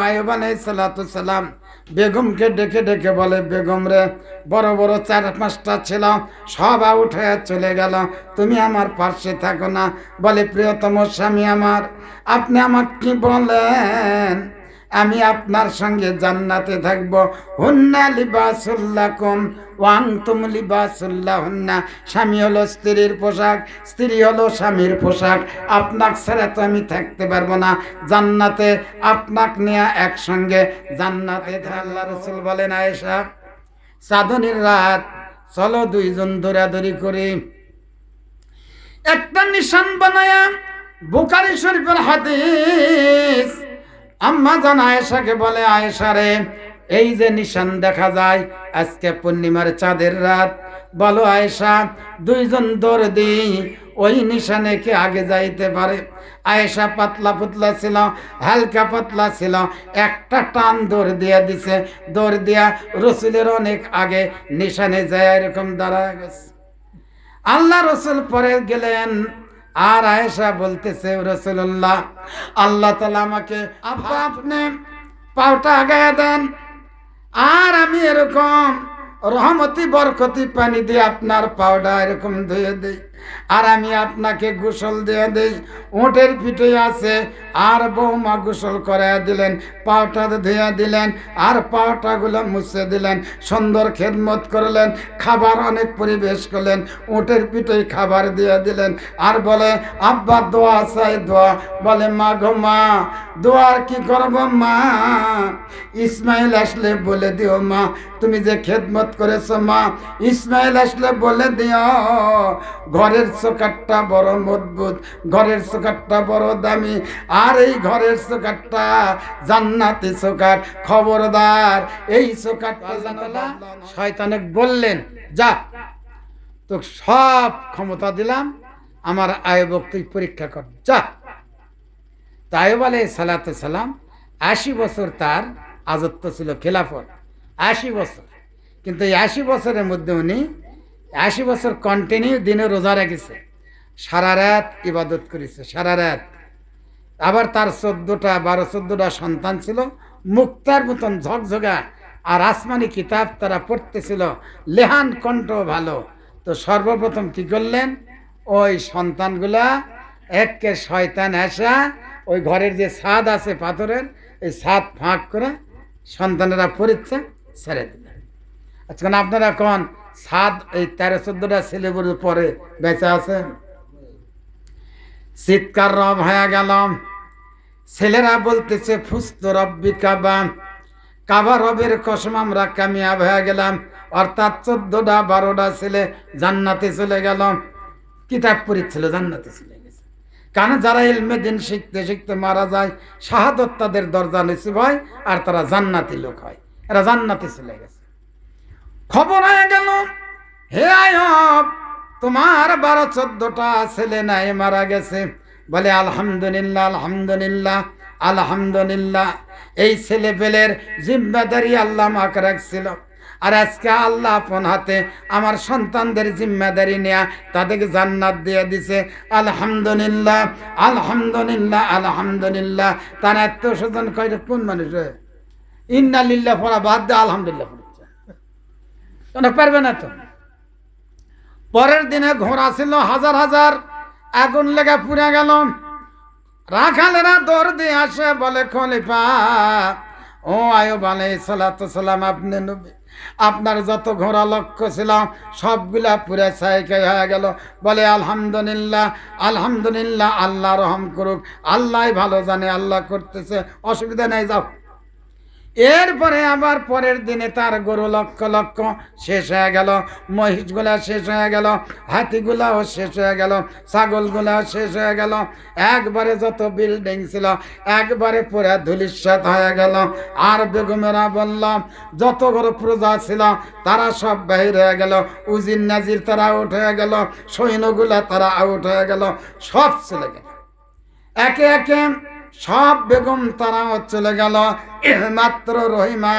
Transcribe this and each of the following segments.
আইয়ুব আলাইহিস সালাতু সালাম বেগমকে ডেকে ডেকে বলে, বেগম রে, বড় বড় 4-5টা ছিল, সব আউট হয়ে চলে গেল, তুমি আমার পাশে থাকো না। বলে, প্রিয়তম স্বামী আমার, আপনি আমাকে কি বলেন? আমি আপনার সঙ্গে জান্নাতে থাকব। হুন্না লিবাসুল লাকুম ওয়া আনতুম লিবাসুল লাহুন্না। স্বামী হলো স্ত্রীর পোশাক, স্ত্রী হলো স্বামীর পোশাক। আপনাকে ছাড়া তো আমি থাকতে পারবো না জান্নাতে, আপনাকে নিয়ে একসঙ্গে জান্নাতে। আল্লাহ রাসূল বলেন, আয়েশা, চাঁদনির রাত, চলো দুইজন দৌড়াদৌড়ি করি, একটা নিশান বানায়া। বুখারী শরীফের হাদিস। আম্মা জান আয়েশাকে বলে, আয়েশা রে, এই যে নিশান দেখা যায়, আজকে পূর্ণিমার চাঁদের রাত, বলো আয়েশা, দুইজন দৌড় দিই, ওই নিশানে কে আগে যাইতে পারে? আয়েশা পাতলা পুতলা ছিল, হালকা পাতলা ছিল, একটা টান দৌড় দিয়া দিছে, দৌড় দিয়া রসুলের অনেক আগে নিশানে যায় এরকম দাঁড়ায় গেছে। আল্লাহ রসুল পরে গেলেন, আর আয়েশা বলতেছে, রাসূলুল্লাহ, আল্লাহ তাআলা আমাকে, আব্বা আপনি পাওটা আগায়া দেন, আর আমি এরকম রহমতি বরকতি পানি দিয়ে আপনার পাউডা এরকম ধুয়ে দিই, আর আমি আপনাকে গোসল দিয়ে দিই। উটের পিঠে আছে, আর বৌমা গোসল করে দিলেন, পাউটা ধুয়ে দিলেন, আর পাউটাগুলো মুছে দিলেন, সুন্দর খেদমত করলেন, খাবার অনেক পরিবেশ করলেন, উটের পিঠে খাবার দিয়ে দিলেন। আর বলে, আব্বা দোয়া চাই, দোয়া। বলে, মা গো মা, দোয়ার কি করব মা? ইসমাইল আসলে বলে দিও মা, তুমি যে খেদমত করেছো মা, ইসমাইল আসলে বলে দিও, ঘরের চোকারটা বড় মজবুত, ঘরের চোকারটা বড় দামি, আর এই ঘরের চোকারটা জান্নাতি চোকার, খবরদার এই চোকারটা জানালা। শয়তানে বললেন, যা, তো সব ক্ষমতা দিলাম, আমার আইয়ুব তুই পরীক্ষা কর, যা। আইয়ুব আলাইহিস সালাতু সালাম 80 বছর তার আযত্ব ছিল, খেলাফত 80 বছর। কিন্তু এই 80 বছরের মধ্যে উনি 80 বছর কন্টিনিউ দিনে রোজা রেখেছে, সারা রাত ইবাদত করেছে, সারা রাত। আবার তার 12-14টা সন্তান ছিল, মুক্তার মতন ঝকঝকা, আর আসমানি কিতাব তারা পড়তেছিল, লেহান কণ্ঠ ভালো। তো সর্বপ্রথম কি করলেন, ওই সন্তানগুলা একে শয়তান আসা, ওই ঘরের যে ছাদ আছে পাথরের, এই ছাদ ফাঁক করে সন্তানেরা পড়ছে, ছেড়ে দিলেন। আজকাল আপনারা কোন ছাদ, এই 13-14টা ছেলেগুলোর পরে বেঁচে আছেন? চিৎকার রব হয়ে গেল, ছেলেরা বলতেছে, ফুস্ত রব্বি কাবা, কাবা রবের কসম আমরা কামিয়াব হয়ে গেলাম। অর্থাৎ 14টা-12টা ছেলে জান্নাতে চলে গেল, কিতাব পড়ছিল, জান্নাতে চলে গেছে। কারণ যারা ইলমে দিন শিখতে শিখতে মারা যায়, শাহাদত তাদের দরজা নসিব হয়, আর তারা জান্নাতি লোক হয়, এরা জান্নাতে চলে গেছে। খবর হয়ে গেল, হে আইয়ুব, তোমার 12-14টা ছেলে নাই, মারা গেছে। বলে, আলহামদুলিল্লাহ, আলহামদুলিল্লাহ, আলহামদুলিল্লাহ। এই ছেলে পেলের জিম্মেদারি আল্লাহ আমাকে রাখছিল, আর আজকে আল্লাহ আপন হাতে আমার সন্তানদের জিম্মেদারি নেয়া, তাদেরকে জান্নাত দিয়ে দিছে। আলহামদুলিল্লাহ, আলহামদুলিল্লাহ, আলহামদুলিল্লাহ। তার আত্মীয়-স্বজন কয়, কোন মানুষ ইন্না লিল্লাহ পড়া বাদ দিয়ে আলহামদুলিল্লাহ পড়ছে, কেন পারবে না তো? পরের দিনে ঘোড়া ছিল হাজার হাজার, আগুন লেগে পুড়ে গেল। রাখালেরা দৌড় দিয়ে আসে, বলে, খলিফা, ও আইয়ুব আলাইহিস সালাতু সালাম, আপনি নবী, আপনার যত ঘোড়া লক্ষ্য ছিল সবগুলা পুরে ছাইকাই হয়ে গেল। বলে, আলহামদুলিল্লাহ, আলহামদুলিল্লাহ, আল্লাহ রহম করুক, আল্লাহ ভালো জানে, আল্লাহ করতেছে, অসুবিধা নেই, যাও। এরপরে আবার পরের দিনে তার গরু লক্ষ লক্ষ শেষ হয়ে গেল, মহিষগুলা শেষ হয়ে গেল, হাতিগুলাও শেষ হয়ে গেল, ছাগলগুলাও শেষ হয়ে গেল। একবারে যত বিল্ডিং ছিল একবারে পুরা ধুলিস্যাৎ হয়ে গেল। আর বেগমেরা বলল, যত ঘর প্রজা ছিল তারা সব বাহির হয়ে গেল, উজির নাজির তারা আউট হয়ে গেল, সৈন্যগুলা তারা আউট হয়ে গেল, সব চলে গেল। একে একে সব বেগম তারাও চলে গেল, মাত্র রহিমা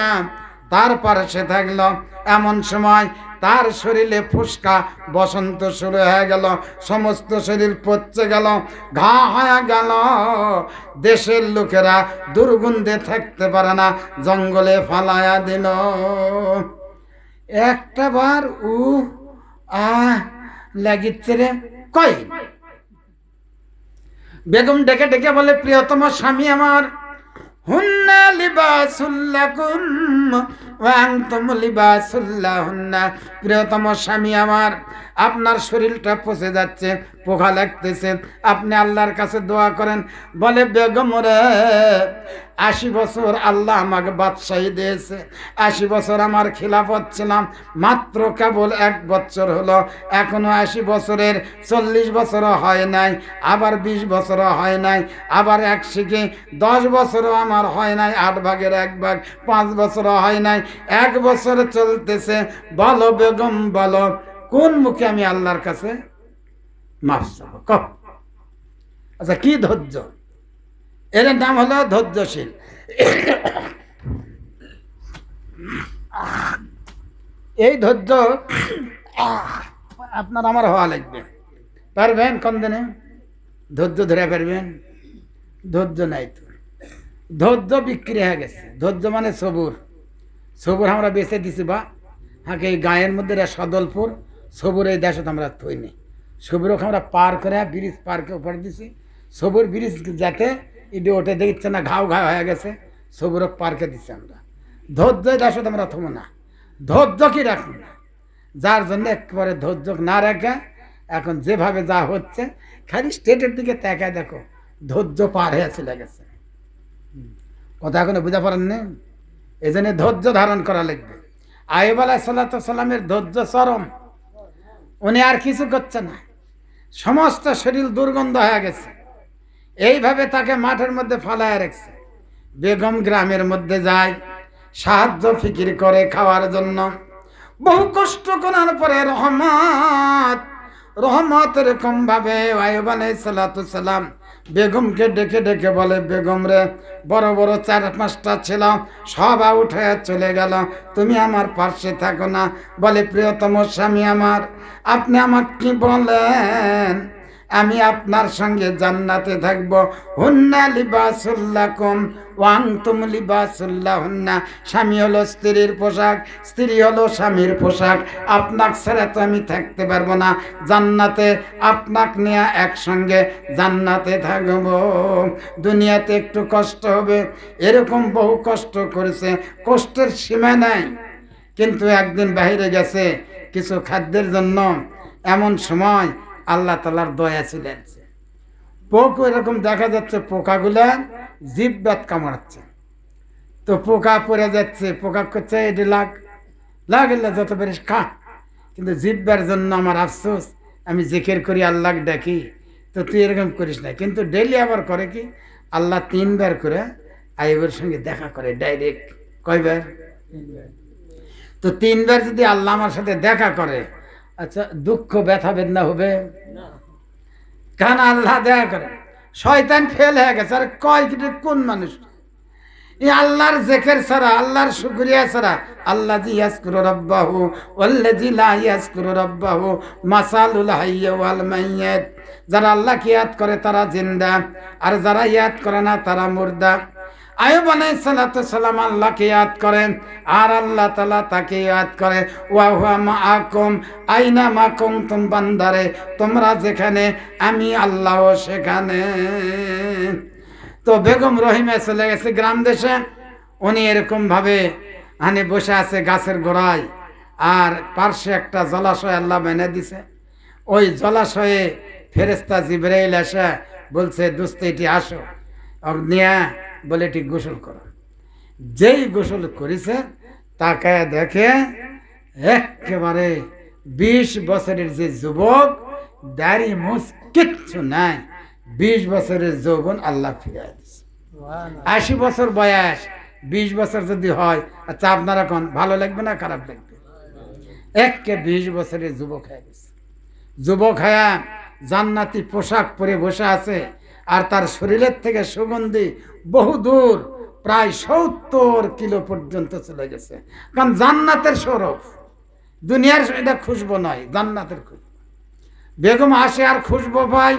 তার পাশে থাকলো। এমন সময় তার শরীরে ফুসকা বসন্ত শুরু হয়ে গেল, সমস্ত শরীর পচে গেল, ঘা হয়ে গেল। দেশের লোকেরা দুর্গন্ধে থাকতে পারে না, জঙ্গলে ফালায়া দিল। একটা বার লাগিচ্ছে রে কই। বেগম ডেকে ডেকে বলে, প্রিয়তম স্বামী আমার, হুন্না লিবাসুল লাকুম ওয়া আনতুম লিবাসুল লাহুন্না। প্রিয়তম স্বামী আমার, আপনার শরীরটা পচে যাচ্ছে, পোকা লাগতেছে, আপনি আল্লাহর কাছে দোয়া করেন। বলে, বেগম রে, 80 বছর আল্লাহ আমাকে বাদশাহী দিয়েছে, 80 বছর আমার খিলাফত ছিলাম, মাত্র কেবল 1 বছর হলো, এখনো 80 বছরের 40 বছরও হয় নাই, আবার 20 বছরও হয় নাই, আবার 10 বছরও আমার হয় নাই, 8 ভাগের 1 ভাগ, 5 বছরও হয় নাই, 1 বছর চলতেছে। বলো বেগম, বলো কোন মুখে আমি আল্লাহর কাছে মাফ চাবো? আচ্ছা, কি ধৈর্য? এর নাম হলো ধৈর্যশীল। এই ধৈর্য আপনার আমার হওয়া লাগবে। পারবেন কোন দিনে ধৈর্য ধরে পারবেন? ধৈর্য নাই তো, ধৈর্য বিক্রি হয়ে গেছে। ধৈর্য মানে সবুর। সবুর আমরা বেঁচে দিছি, বা হাঁকে এই গায়ের মধ্যে সদলপুর সবুর, এই দেশত আমরা থইনি। সবুরকে আমরা পার করে ব্রিজ পার্কে উপরে দিছি। সবুর ব্রিজ যাতে ইডি ওঠে দেখছে না, ঘাও ঘা হয়ে গেছে, সবুরক পার্কে দিছি আমরা। ধৈর্য দেশত আমরা থমো না, ধৈর্য কি রাখবো না। যার জন্য একেবারে ধৈর্য না রেখে এখন যেভাবে যা হচ্ছে, খালি স্টেটের দিকে তাকায় দেখো, ধৈর্য পার হয়ে চলে গেছে। কথা এখনো বুঝা পারেন না? এই জন্য ধৈর্য ধারণ করা লাগবে। আইয়ুব আলাইহিস সালামের ধৈর্য চরম। উনি আর কিছু করছে না, সমস্ত শরীর দুর্গন্ধ হয়ে গেছে, এইভাবে তাকে মাঠের মধ্যে ফালায় রাখছে। বেগম গ্রামের মধ্যে যায়, সাহায্য ফিকির করে খাওয়ার জন্য। বহু কষ্ট করার পরে রহমত এরকম ভাবে আইয়ুব আলাইহিস সালাম বেগমকে ডেকে ডেকে বলে, বেগম রে, বড় বড় 4-5টা ছিল, সব আউট হয়ে চলে গেল, তুমি আমার পাশে থাকো না। বলে, প্রিয়তম স্বামী আমার, আপনি আমাকে কি বলেন? আমি আপনার সঙ্গে জান্নাতে থাকব। হুন্না লিবাসুল লাকুম ওয়া আনতুম লিবাসুল লাহুন্না। স্বামী হলো স্ত্রীর পোশাক, স্ত্রী হলো স্বামীর পোশাক। আপনাকে ছাড়া তো আমি থাকতে পারবো না, জান্নাতে আপনাকে নিয়ে একসঙ্গে জান্নাতে থাকব। দুনিয়াতে একটু কষ্ট হবে, এরকম বহু কষ্ট করেছে, কষ্টের সীমা নাই। কিন্তু একদিন বাইরে গেছে কিছু খাদ্যের জন্য, এমন সময় আল্লাহ তাআলার দয়া ছিলেন। পোকা এরকম দেখা যাচ্ছে, পোকাগুলা জিহ্বাত কামড়াচ্ছে, তো পোকা পড়ে যাচ্ছে, পোকা করছে এটি লাগলে যত পারিস খা, কিন্তু জিহ্বার জন্য আমার আফসোস, আমি জিকির করি, আল্লাহ ডাকি, তো তুই এরকম করিস না। কিন্তু ডেইলি আবার করে কি, আল্লাহ 3 বার করে আইয়ুবের সঙ্গে দেখা করে ডাইরেক্ট। কয়বার? তো 3 বার যদি আল্লাহ আমার সাথে দেখা করে, আচ্ছা দুঃখ ব্যথা বেদনা হবে? কেন আল্লাহ দেখা করে? শয়তান ফেল হয়ে গেছে। আর কয় কোন মানুষ এই আল্লাহর জিকির ছাড়া, আল্লাহর শুকরিয়া ছাড়া, আল্লাহ জি ইয়াজকুরু রাব্বাহু ওয়াল্লাযী লা ইয়াজকুরু রাব্বাহু মাসালুল হাইয়্য ওয়াল মাইয়্যিত। যারা আল্লাহকে ইয়াদ করে তারা জিন্দা, আর যারা ইয়াদ করে না তারা মুর্দা। আইয়ুব আলাইহিস সালাম আল্লাহকে ইয়াদ করেন, আর আল্লাহ তাআলা তাকে ইয়াদ করে। ওয়া হুয়া মাআকুম আইনা মা কুনতুম, বান্দারে তোমরা যেখানে আমি আল্লাহও সেখানে। তো বেগম রহিমা চলে গেছে গ্রাম দেশে। উনি এরকম ভাবে বসে আছে গাছের গোড়ায়, আর পার্শ্বে একটা জলাশয় আল্লাহ বেঁধে দিছে। ওই জলাশয়ে ফেরেশতা জিবরাইল এসে বলছে, দোস্ত এটি আসো, নিয়ে বলে এটি গোসল করো। যেই গোসল করেছে তাকায় দেখে একেবারে 20 বছরের যে যুবক, দাড়ি মুছ কিচ্ছু নাই, 20 বছরের যৌবন আল্লাহ ফিরিয়ে দিচ্ছে। 80 বছর বয়স, 20 বছর যদি হয়, আচ্ছা আপনার এখন ভালো লাগবে না খারাপ লাগবে? 20 বছরের যুবক হয়ে গেছে। যুবক হয়ে জান্নাতি পোশাক পরে বসে আছে, আর তার শরীরের থেকে সুগন্ধি বহু দূর, প্রায় 70 কিলো পর্যন্ত চলে গেছে। কারণ জান্নাতের সৌরভ, দুনিয়ার এটা খুশবু নয়, জান্নাতের খুশবু। বেগম আসে আর খুশবু পাই।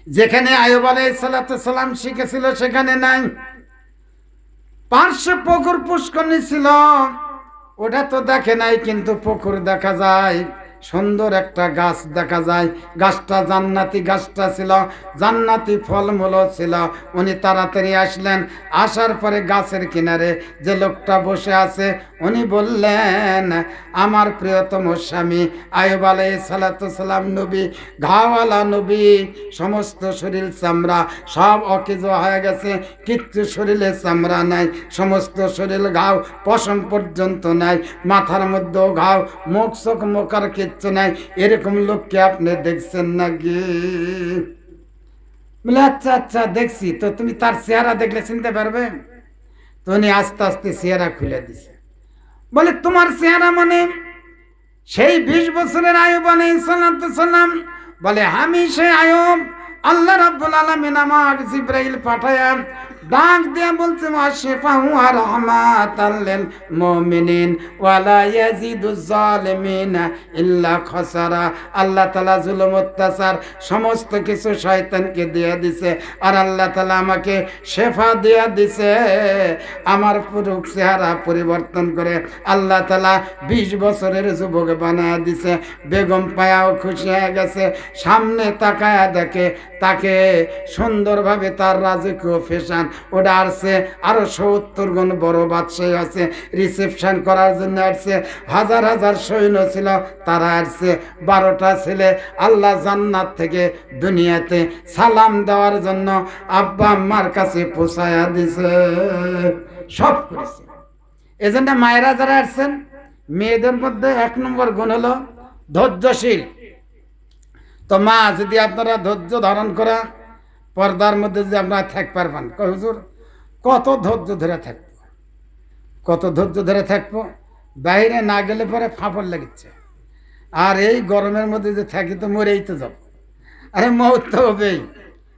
যেখানে আইয়ুব আলাইহিস সালাম শিখেছিল সেখানে নাই। পার্শ্বে পুকুর পুষ্করণী ছিল, ওটা তো দেখে নাই, কিন্তু পুকুর দেখা যায়, সুন্দর একটা গাছ দেখা যায়। গাছটা জান্নাতি গাছটা ছিল, জান্নাতি ফলমূল ছিল। উনি তাড়াতাড়ি আসলেন। আসার পরে গাছের কিনারে যে লোকটা বসে আছে, উনি বললেন, আমার প্রিয়তম স্বামী আইয়ুব আলাইহিস সালাম নবী, ঘাওয়ালা নবী, সমস্ত শরীর চামড়া সব অকেজো হয়ে গেছে, কিচ্ছু শরীরে চামড়া নাই, সমস্ত শরীর ঘাও, পশম পর্যন্ত নাই, মাথার মধ্যেও ঘাও, মুখ চোখ মোকার কিচ্ছু নাই। এরকম লোককে আপনি দেখছেন নাকি? বলে আচ্ছা আচ্ছা দেখছি। তো তুমি তার চেহারা দেখলে চিনতে পারবে? তো উনি আস্তে আস্তে চেহারা খুলে দিছে। বলে তোমার চেহারা মানে সেই 20 বছরের আইয়ুব আলাইহিস সালাম? বলে আমি সেই আইয়ুব। আল্লাহ রাব্বুল আলামিন আমাকে জিবরাইল পাঠায়া ডাক দিয়ে বলছে, ওয়াশফাহু রাহমাতাল লিল মুমিনিন ওয়ালা ইয়াজিদুজ জালিমিনা ইল্লা খাসারা। আল্লাহ তাআলা জুলুম অত্যাচার সমস্ত কিছু শয়তানকে দিয়ে দিছে, আর আল্লাহ তাআলা আমাকে শেফা দিয়ে দিছে। আমার পুরো চেহারা পরিবর্তন করে আল্লাহ তাআলা 20 বছরের যুবক বানায় দিছে। বেগম পায়াও খুশি হয়ে গেছে। সামনে তাকায়া দেখে তাকে সুন্দরভাবে তার রাজকীয় ফ্যাশন ওটা আসছে, আরো 70 গুণ বড় বাদশাহ আছে, রিসেপশন করার জন্য আসছে। হাজার হাজার সৈন্য ছিল, তারা আসছে। 12টা ছেলে আল্লাহ জান্নাত থেকে দুনিয়াতে সালাম দেওয়ার জন্য আব্বা আম্মার কাছে পৌঁছায়া দিছে, সব করেছে। এজন্য মায়েরা যারা আসছেন, মেয়েদের মধ্যে 1 নম্বর গুণ হলো ধৈর্যশীল। তো মা, যদি আপনারা ধৈর্য ধারণ করা, পর্দার মধ্যে যদি আপনারা থাকতে পারবেন, হুজুর কত ধৈর্য ধরে থাকবো, কত ধৈর্য ধরে থাকবো, বাইরে না গেলে পরে ফাঁপড় লেগেছে। আর এই গরমের মধ্যে যে থাকি তো মরেই তো যাব। আরে মৌত তো হবেই।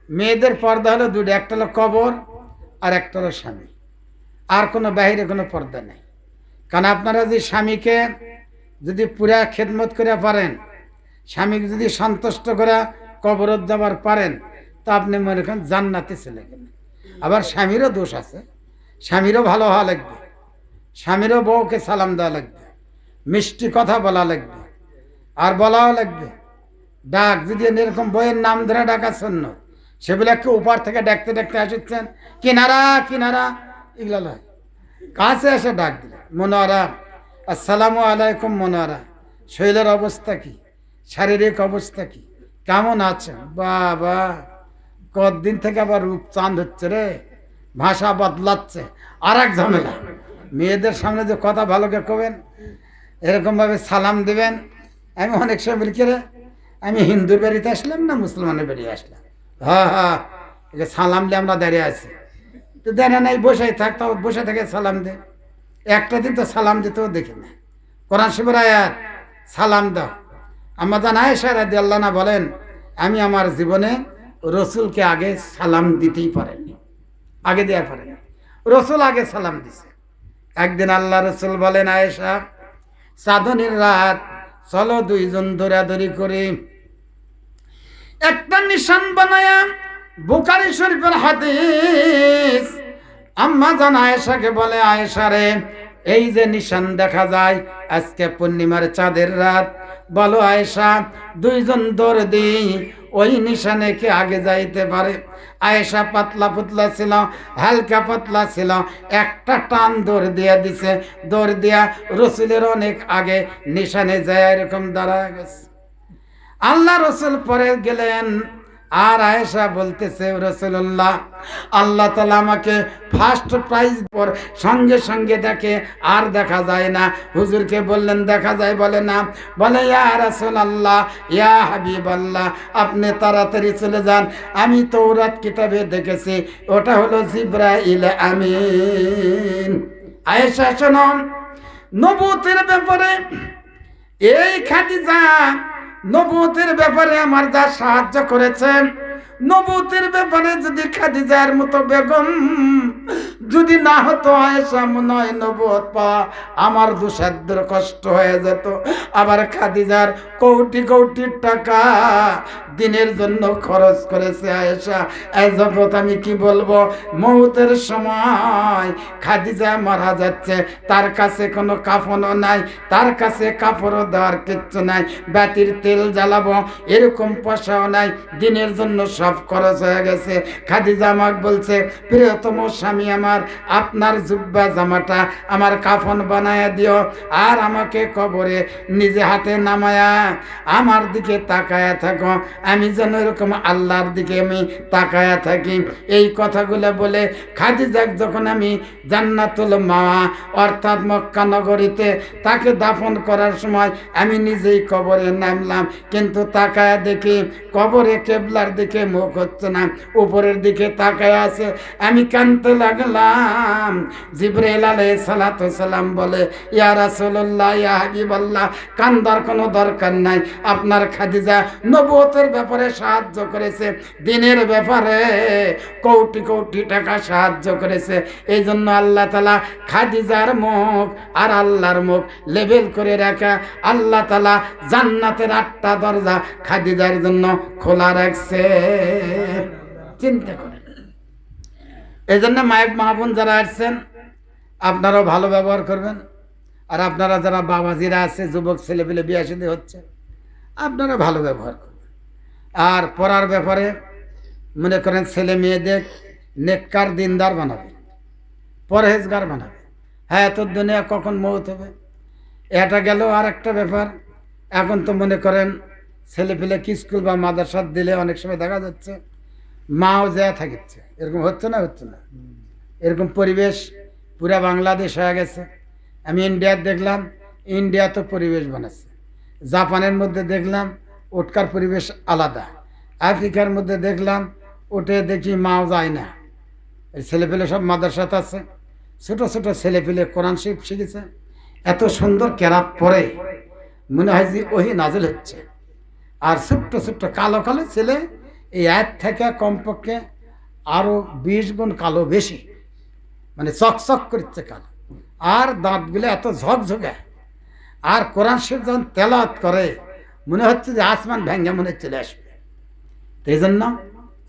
মেয়েদের পর্দা হলো 2টা, একটা হলো কবর আর একটা হলো স্বামী। আর কোনো বাইরে কোনো পর্দা নেই। কারণ আপনারা যদি স্বামীকে যদি পুরা খেদমত করে পারেন, স্বামীকে যদি সন্তুষ্ট করে কবরত যাবার পারেন, তা আপনি মনে করেন জান্নাতে চলে গেলেন। আবার স্বামীরও দোষ আছে, স্বামীরও ভালো হওয়া লাগবে, স্বামীরও বউকে সালাম দেওয়া লাগবে, মিষ্টি কথা বলা লাগবে, আর বলাও লাগবে। ডাক যদি এরকম বইয়ের নাম ধরে ডাকা শূন্য, সেগুলো একটু উপর থেকে ডাকতে ডাকতে আসছেন, কিনারা কিনারা, এগুলো নয়, কাছে এসে ডাক দিলে, মনোয়ারা, আসসালামু আলাইকুম মনোয়ারা, শরীরের অবস্থা কি, শারীরিক অবস্থা কি, কেমন আছেন? বাবা, কতদিন থেকে আবার রূপ চাঁদ হচ্ছে রে, ভাষা বদলাচ্ছে, আর এক ঝামেলা। মেয়েদের সামনে যে কথা ভালো করে কবেন, এরকমভাবে সালাম দেবেন। আমি অনেক সময় বলি, রে আমি হিন্দুর বাড়িতে আসলাম না মুসলমানের বাড়ি আসলাম? হ্যাঁ হ্যাঁ, সালাম দিয়ে আমরা দাঁড়িয়ে আছি। তো দাঁড়িয়ে নাই, বসে থাক, তাও বসে থেকে সালাম দে। একটা দিন তো সালাম দিতেও দেখি না। কোরআন শরীফের আয়াত, সালাম দাও। আম্মা জান আয়েশা রাদিয়াল্লাহু আনহা বলেন, আমি আমার জীবনে রসুলকে আগে সালাম দিতেই পারেনি, আগে দেওয়া পারেনি, রসুল আগে সালাম দিছে। একদিন আল্লাহ রসুল বলেন, আয়েশা, চাঁদনির রাত, চলো 2 জন দৌড়াদৌড়ি করে একটা নিশান বানায়া। বুখারী শরীফের হাদিস। আম্মা জান আয়েশাকে বলে, আয়েশা রে, এই যে নিশান দেখা যায়, আজকে পূর্ণিমার চাঁদের রাত, বলো আয়েশা, 2 জন দৌড় দিই, ওই নিশানে কে আগে যাইতে পারে? আয়েশা পাতলা পুতলা ছিল, হালকা পাতলা ছিল, একটা টান দৌড় দিয়া দিছে, দৌড় দিয়া রসুলের অনেক আগে নিশানে যায় এরকম দাঁড়ায় গেছে। আল্লাহ রসুল পরে গেলেন, আর আয়েশা বলতেছে, রাসূলুল্লাহ, আল্লাহ তাআলা আমাকে ফার্স্ট প্রাইজ পর সঙ্গে সঙ্গে দেখে, আর দেখা যায় না। হুজুরকে বললেন দেখা যায়, বলে না। বলে, ইয়া রাসূলুল্লাহ, ইয়া হাবিবাল্লাহ, আপনি তাড়াতাড়ি চলে যান, আমি তাওরাত কিতাবে দেখেছি, ওটা হলো জিবরাইল আমিন। আয়েশা শোনো, নবুয়তের ব্যাপারে এই খাদিজা নবুয়তের ব্যাপারে আমার যা সাহায্য করেছে, নবুয়তের ব্যাপারে যদি খাদিজার মতো বেগম যদি না হতো আয়েশা মনে হয় নবুয়ত পাওয়া আমার দুঃসাধ্যের কষ্ট হয়ে যেত। আবার খাদিজার কোটি কোটি টাকা দিনের জন্য খরচ করেছে আয়েশা। এই জগৎ আমি কি বলবো, মৌতের সময় খাদিজা মারা যাচ্ছে, তার কাছে কোনো কাফনও নাই, তার কাছে কাপড়ও দেওয়ার কিচ্ছু নাই, বাতির তেল জ্বালাবো এরকম পয়সাও নাই, দিনের জন্য সব খরচ হয়ে গেছে। খাদিজা আমাকে বলছে, প্রিয়তম স্বামী আমার, আপনার জুব্বা জামাটা আমার কাফন বানায়া দিও, আর আমাকে কবরে নিজে হাতে নামায়া আমার দিকে তাকায়া থাকো, আমি যেন এরকম আল্লাহর দিকে আমি তাকায়া থাকি। এই কথাগুলো বলে খাদিজাক যখন আমি জান্নাতুল মাওয়া অর্থাৎ মক্কা নগরীতে তাকে দাফন করার সময় আমি নিজেই কবরে নামলাম, কিন্তু তাকায়া দেখি কবরে কেবলার দিকে মুখ হচ্ছে না, উপরের দিকে তাকায়া আছে। আমি কাঁদতে লাগলাম। জিবরাইল আলাইহিস সালাতু সালাম বলে, ইয়া রাসূলুল্লাহ, ইয়া হাবিবাল্লাহ, কান্দার কোনো দরকার নাই, আপনার খাদিজা নবুয়তের ব্যাপারে সাহায্য করেছে, দিনের ব্যাপারে কোটি কোটি টাকা সাহায্য করেছে। এই জন্য আল্লাহ তাআলা খাদিজার মুখ আর আল্লাহর মুখ লেভেল করে রাখা, আল্লাহ তাআলা জান্নাতের 8টা দরজা খাদিজার জন্য খোলা রাখছে। চিন্তা করেন। এই জন্য মায়ের মা বোন যারা আসছেন, আপনারাও ভালো ব্যবহার করবেন। আর আপনারা যারা বাবাজিরা আছে, যুবক ছেলেপেলে বিয়ে শাদী হচ্ছে, আপনারা ভালো ব্যবহার করবেন। আর পড়ার ব্যাপারে মনে করেন ছেলে মেয়েদের নেককার দিনদার বানাবে, পরহেজগার বানাবে। হ্যাঁ, তোর দুনিয়া কখন মৌত হবে, এটা গেল। আর একটা ব্যাপার, এখন তো মনে করেন ছেলেপেলে কি স্কুল বা মাদ্রাসা দিলে অনেক সময় দেখা যাচ্ছে মাও যা থাকিচ্ছে, এরকম হচ্ছে না? হচ্ছে না? এরকম পরিবেশ পুরা বাংলাদেশ হয়ে গেছে। আমি ইন্ডিয়ার দেখলাম, ইন্ডিয়া তো পরিবেশ বানাচ্ছে। জাপানের মধ্যে দেখলাম ওটকার পরিবেশ আলাদা। আফ্রিকার মধ্যে দেখলাম ওটে দেখি মাও যায় না, ছেলেপেলে সব মাদ্রাসাতে আছে, ছোট ছোট ছেলেপেলে কোরআন শরীফ শিখেছে, এত সুন্দর কেরাত পড়ে মনে হয় যে ওহি নাজিল হচ্ছে। আর ছোট্ট ছোট্ট কালো কালো ছেলে, এই এক থেকে কমপক্ষে আরও 20 গুণ কালো বেশি, মানে চকচক করছে কালো, আর দাঁতগুলো এত ঝকঝকে। আর কোরআন শরীফ যখন তেলাওয়াত করে মনে হচ্ছে যে আসমান ভেঙে মনে চলে আসবে। তো এই জন্য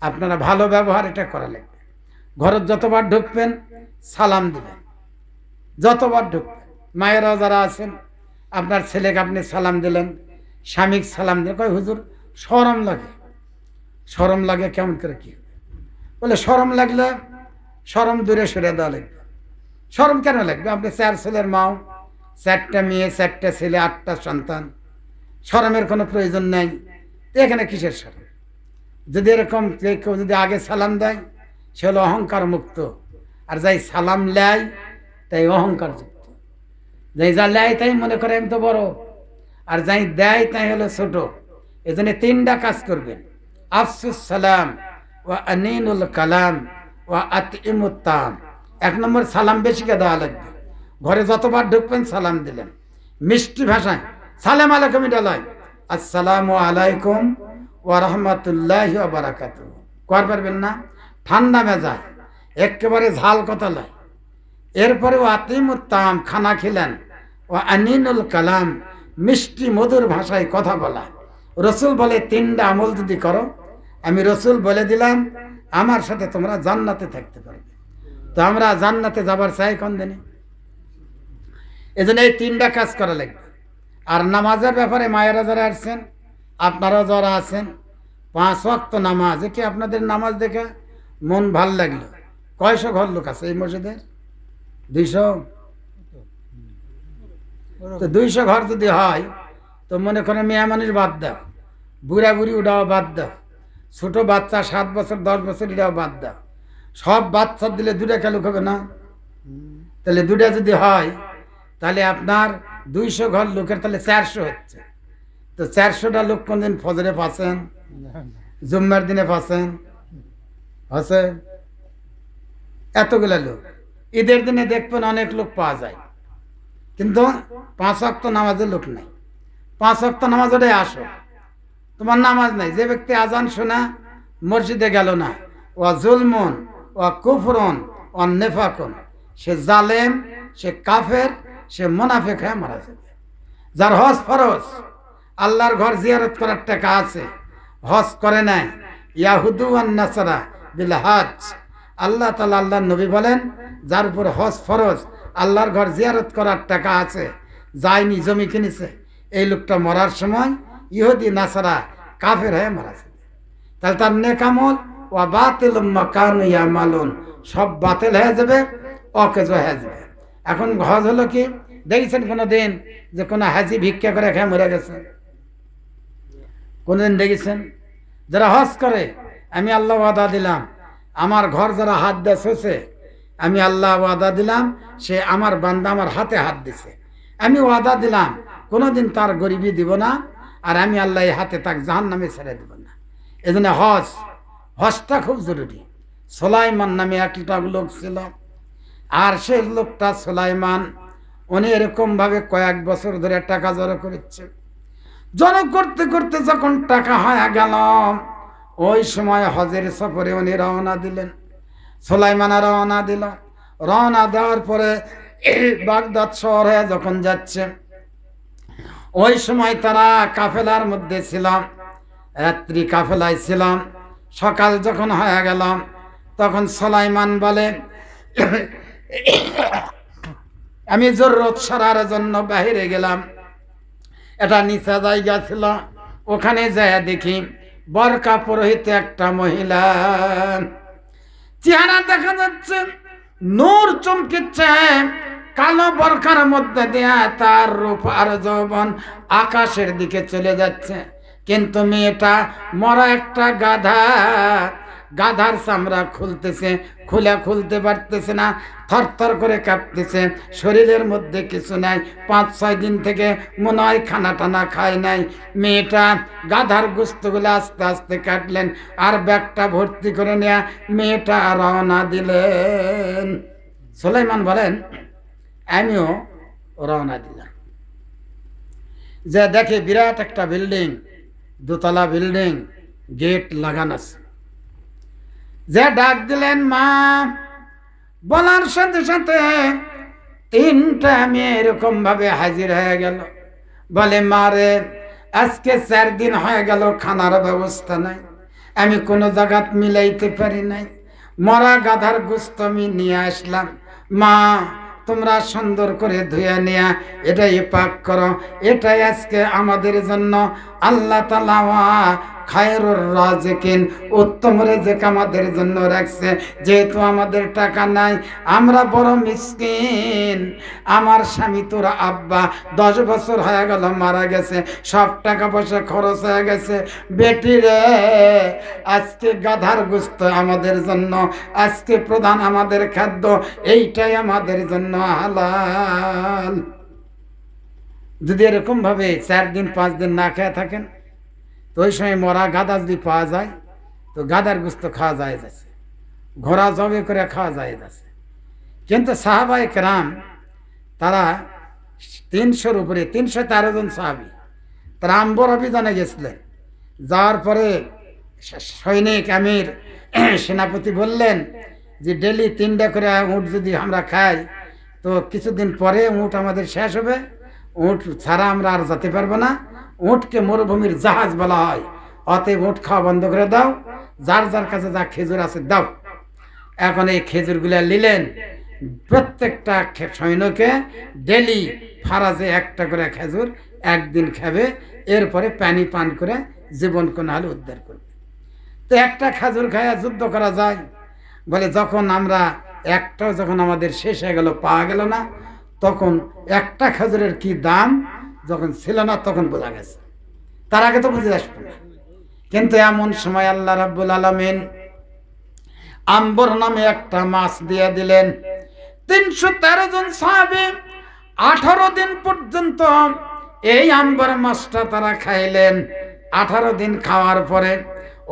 আপনারা ভালো ব্যবহার এটা করা লাগবে। ঘরে যতবার ঢুকবেন সালাম দিবেন, যতবার ঢুকবেন। মায়েরা যারা আছেন, আপনার ছেলেকে আপনি সালাম দিলেন, স্বামীক সালাম দিলেন, কয় হুজুর শরম লাগে। শরম লাগে কেমন করে কি হবে? বলে শরম লাগলে শরম দূরে সরে দেওয়া লাগবে। শরম কেন লাগবে? আপনি 4 ছেলের মাও, 4টা মেয়ে, 4টা ছেলে, 8টা সন্তান, শরমের কোনো প্রয়োজন নেই। তো এখানে কিসের শরম? যদি এরকম কেউ যদি আগে সালাম দেয়, সে হলো অহংকার মুক্ত। আর যাই সালাম লেয় তাই অহংকার যুক্ত। যাই যা লেয় তাই মনে করে আমি তো বড়, আর যাই দেয় তাই হলো ছোট। এই জন্য 3টা কাজ করবেন, আফসুস সালাম ওয়া আনিনুল কালাম ওয়া আতইমুত তাম। 1 নম্বর সালাম বেশিকে দেওয়া লাগবে। ঘরে যতবার ঢুকবেন সালাম দিলেন, মিষ্টি ভাষায় সালাম আলাইকুম ডালাই, আসসালামু আলাইকুম ওয়া রাহমাতুল্লাহি ওয়া বারাকাতুহু কর পারবেন না? ঠান্ডা মেজাজ, একেবারে ঝাল কথা লয়। এরপরে ও আতিমুত তাম, খানা খেলেন, ও আনিনুল কালাম, মিষ্টি মধুর ভাষায় কথা বলা। রসুল বলে 3টা আমল যদি করো, আমি রসুল বলে দিলাম আমার সাথে তোমরা জান্নাতে থাকতে পারবে। তো আমরা জান্নাতে যাবার চাই কোন দিনে? এই জন্য এই 3টা কাজ করা লাগবে। আর নামাজের ব্যাপারে মায়েরা যারা আসছেন, আপনারা যারা আছেন, 5 ওয়াক্ত নামাজ, এটি আপনাদের নামাজ দেখে মন ভাল লাগলো। কয়শো ঘর লোক আছে এই মসজিদের? 200। তো 200 ঘর যদি হয়, তো মনে করেন মেয়ে মানুষ বাদ দাও, বুড়া বুড়ি ওটাও বাদ দাও, ছোট বাচ্চা 7 বছর 10 বছর এটাও বাদ দাও, সব বাচ্চা দিলে 2টা খেলুক হবে না? তাহলে 2টা যদি হয়, তাহলে আপনার 200 ঘর লোকের তাহলে 400 হচ্ছে। তো 400টা লোক কোনদিন ফজরে পাচ্ছেন, জুম্মার দিনে পাচ্ছেন, আছে এতগুলা লোক। ঈদের দিনে দেখবেন অনেক লোক পাওয়া যায়, কিন্তু 5 ওয়াক্ত নামাজের লোক নাই। 5 ওয়াক্ত নামাজ ওটাই আসো, তোমার নামাজ নাই। যে ব্যক্তি আজান শোনা মসজিদে গেল না, ও জুলমন ও কুফরন ও অন্নেফাকুন, সে জালেম, সে কাফের, সে মুনাফিক হয়ে মারা যাবে। যার হজ ফরজ, আল্লাহর ঘর জিয়ারত করার টাকা আছে, হজ করে নাই, ইয়াহুদু ওয়ান নাসারা বিল হজ, আল্লাহ তাআলা আল্লাহর নবী বলেন যার উপর হজ ফরজ, আল্লাহর ঘর জিয়ারত করার টাকা আছে, যায়নি, জমি কিনেছে, এই লোকটা মরার সময় ইহুদি নাসারা কাফের হয়ে মারা যাবে। তাহলে তার নেক আমল ওয়া বাতিলুম মা কানু ইয়ামালুন, সব বাতিল হয়ে যাবে, অকেজ হয়ে যাবে। এখন হজ হলো কি, দেখেছেন কোনো দিন যে কোনো হাজি ভিক্ষা করে খেয়ে মরে গেছে? কোনদিন দেখেছেন? যারা হজ করে, আমি আল্লাহ ওয়াদা দিলাম, আমার ঘর যারা হাত দিয়েছে, আমি আল্লাহ ওয়াদা দিলাম, সে আমার বান্দা আমার হাতে হাত দিছে, আমি ওয়াদা দিলাম কোনোদিন তার গরিবী দিব না, আর আমি আল্লাহ এই হাতে তাকে জাহান্নামে ছেড়ে দেব না। এই জন্য হজটা খুব জরুরি। সুলাইমান নামে একটা লোক ছিল, আর সেই লোকটা সুলাইমান, উনি এরকমভাবে কয়েক বছর ধরে টাকা জড়ো করেছে। জড়ো করতে করতে যখন টাকা হয়ে গেল, ওই সময় হজের সফরে উনি রওনা দিলেন। সুলাইমান রওনা দিল, রওনা দেওয়ার পরে বাগদাদ শহরে যখন যাচ্ছে, ওই সময় তারা কাফেলার মধ্যে ছিলাম, রাত্রি কাফেলায় ছিলাম। সকাল যখন হয়ে গেল, তখন সুলাইমান বলে আমি জরুরত সারার জন্য বাহিরে গেলাম। এটা নিচা জায়গা ছিল, ওখানে যায় দেখি বরকা পরিহিত একটা মহিলা, চেহারা দেখা যাচ্ছে নূর চমকিচ্ছে, কালো বরকার মধ্যে দেয়া তার রূপ আর যৌবন আকাশের দিকে চলে যাচ্ছে। কিন্তু মেয়েটা মরা একটা গাধার চামড়া খুলতেছে, খুলতে পারতেছে না, থরথর করে কাঁপতেছে, শরীরের মধ্যে কিছু নাই, 5-6 দিন থেকে মনে হয় খানা টানা খায় নাই। মেয়েটা গাধার গোস্তগুলো আস্তে আস্তে কাটলেন, আর ব্যাগটা ভর্তি করে নেয়া মেয়েটা রওনা দিলেন। সুলাইমান বলেন আমিও রওনা দিলাম, যে দেখে বিরাট একটা বিল্ডিং, 2তলা বিল্ডিং, গেট লাগানো আছে। যে ডাক দিলেন মা, বলার সাথে সাথে 3টা মেয়ে এরকম ভাবে হাজির হয়ে গেল। বলে মারে, আজকে 4 দিন হয়ে গেল খানার ব্যবস্থা নাই, আমি কোনো জায়গা মিলাইতে পারি নাই, মরা গাধার গোস্ত আমি নিয়ে আসলাম, মা তোমরা সুন্দর করে ধুয়ে নেয়া এটাই পাক করো, এটাই আজকে আমাদের জন্য আল্লাহ তাআলা খায়রুর রাজিকিন, উত্তম রিজিক আমাদের জন্য রাখছে। যেহেতু আমাদের টাকা নাই, আমরা বড় মিসকিন, আমার স্বামী তোর আব্বা 10 বছর হয়ে গেল মারা গেছে, সব টাকা পয়সা খরচ হয়ে গেছে, বেটি রে আজকে গাধার গোস্ত আমাদের জন্য, আজকে প্রধান আমাদের খাদ্য, এইটাই আমাদের জন্য হালাল। যদি এরকম ভাবে 4 দিন 5 দিন না খেয়ে থাকেন, তো ওই সময় মরা গাধা যদি পাওয়া যায়, তো গাধার গোস্ত খাওয়া যায় যাচ্ছে, ঘোড়া জবে করে খাওয়া যায় যাচ্ছে। কিন্তু সাহাবায়ে কেরাম তারা 300-র উপরে, 313 জন সাহাবী, তারা আম্বর অভিযানে গেছিলেন। যাওয়ার পরে সৈনিক আমির সেনাপতি বললেন যে ডেলি 3টা করে উট যদি আমরা খাই, তো কিছুদিন পরে উট আমাদের শেষ হবে, উট ছাড়া আমরা আর যেতে পারবো না, উটকে মরুভূমির জাহাজ বলা হয়, অতএব উট খাওয়া বন্ধ করে দাও, যার যার কাছে যা খেজুর আছে দাও। এখন এই খেজুরগুলা নিলেন, প্রত্যেকটা সৈন্যকে ডেলি ফারাজে 1টা করে খেজুর একদিন খাবে, এরপরে পানি পান করে জীবন কোন হালে উদ্ধার করবে। তো একটা খেজুর খায়া যুদ্ধ করা যায়? বলে যখন আমরা একটাও যখন আমাদের শেষ হয়ে গেল, পাওয়া গেল না, তখন একটা খেজুরের কি দাম যখন ছিল না তখন বোঝা গেছে, তার আগে তো বুঝে আসবে না। কিন্তু এমন সময় আল্লাহ রাব্বুল আলামিন আম্বর নামে একটা মাছ দিয়ে দিলেন। 313 জন সাহাবী 18 দিন পর্যন্ত এই আম্বর মাছটা তারা খাইলেন। 18 দিন খাওয়ার পরে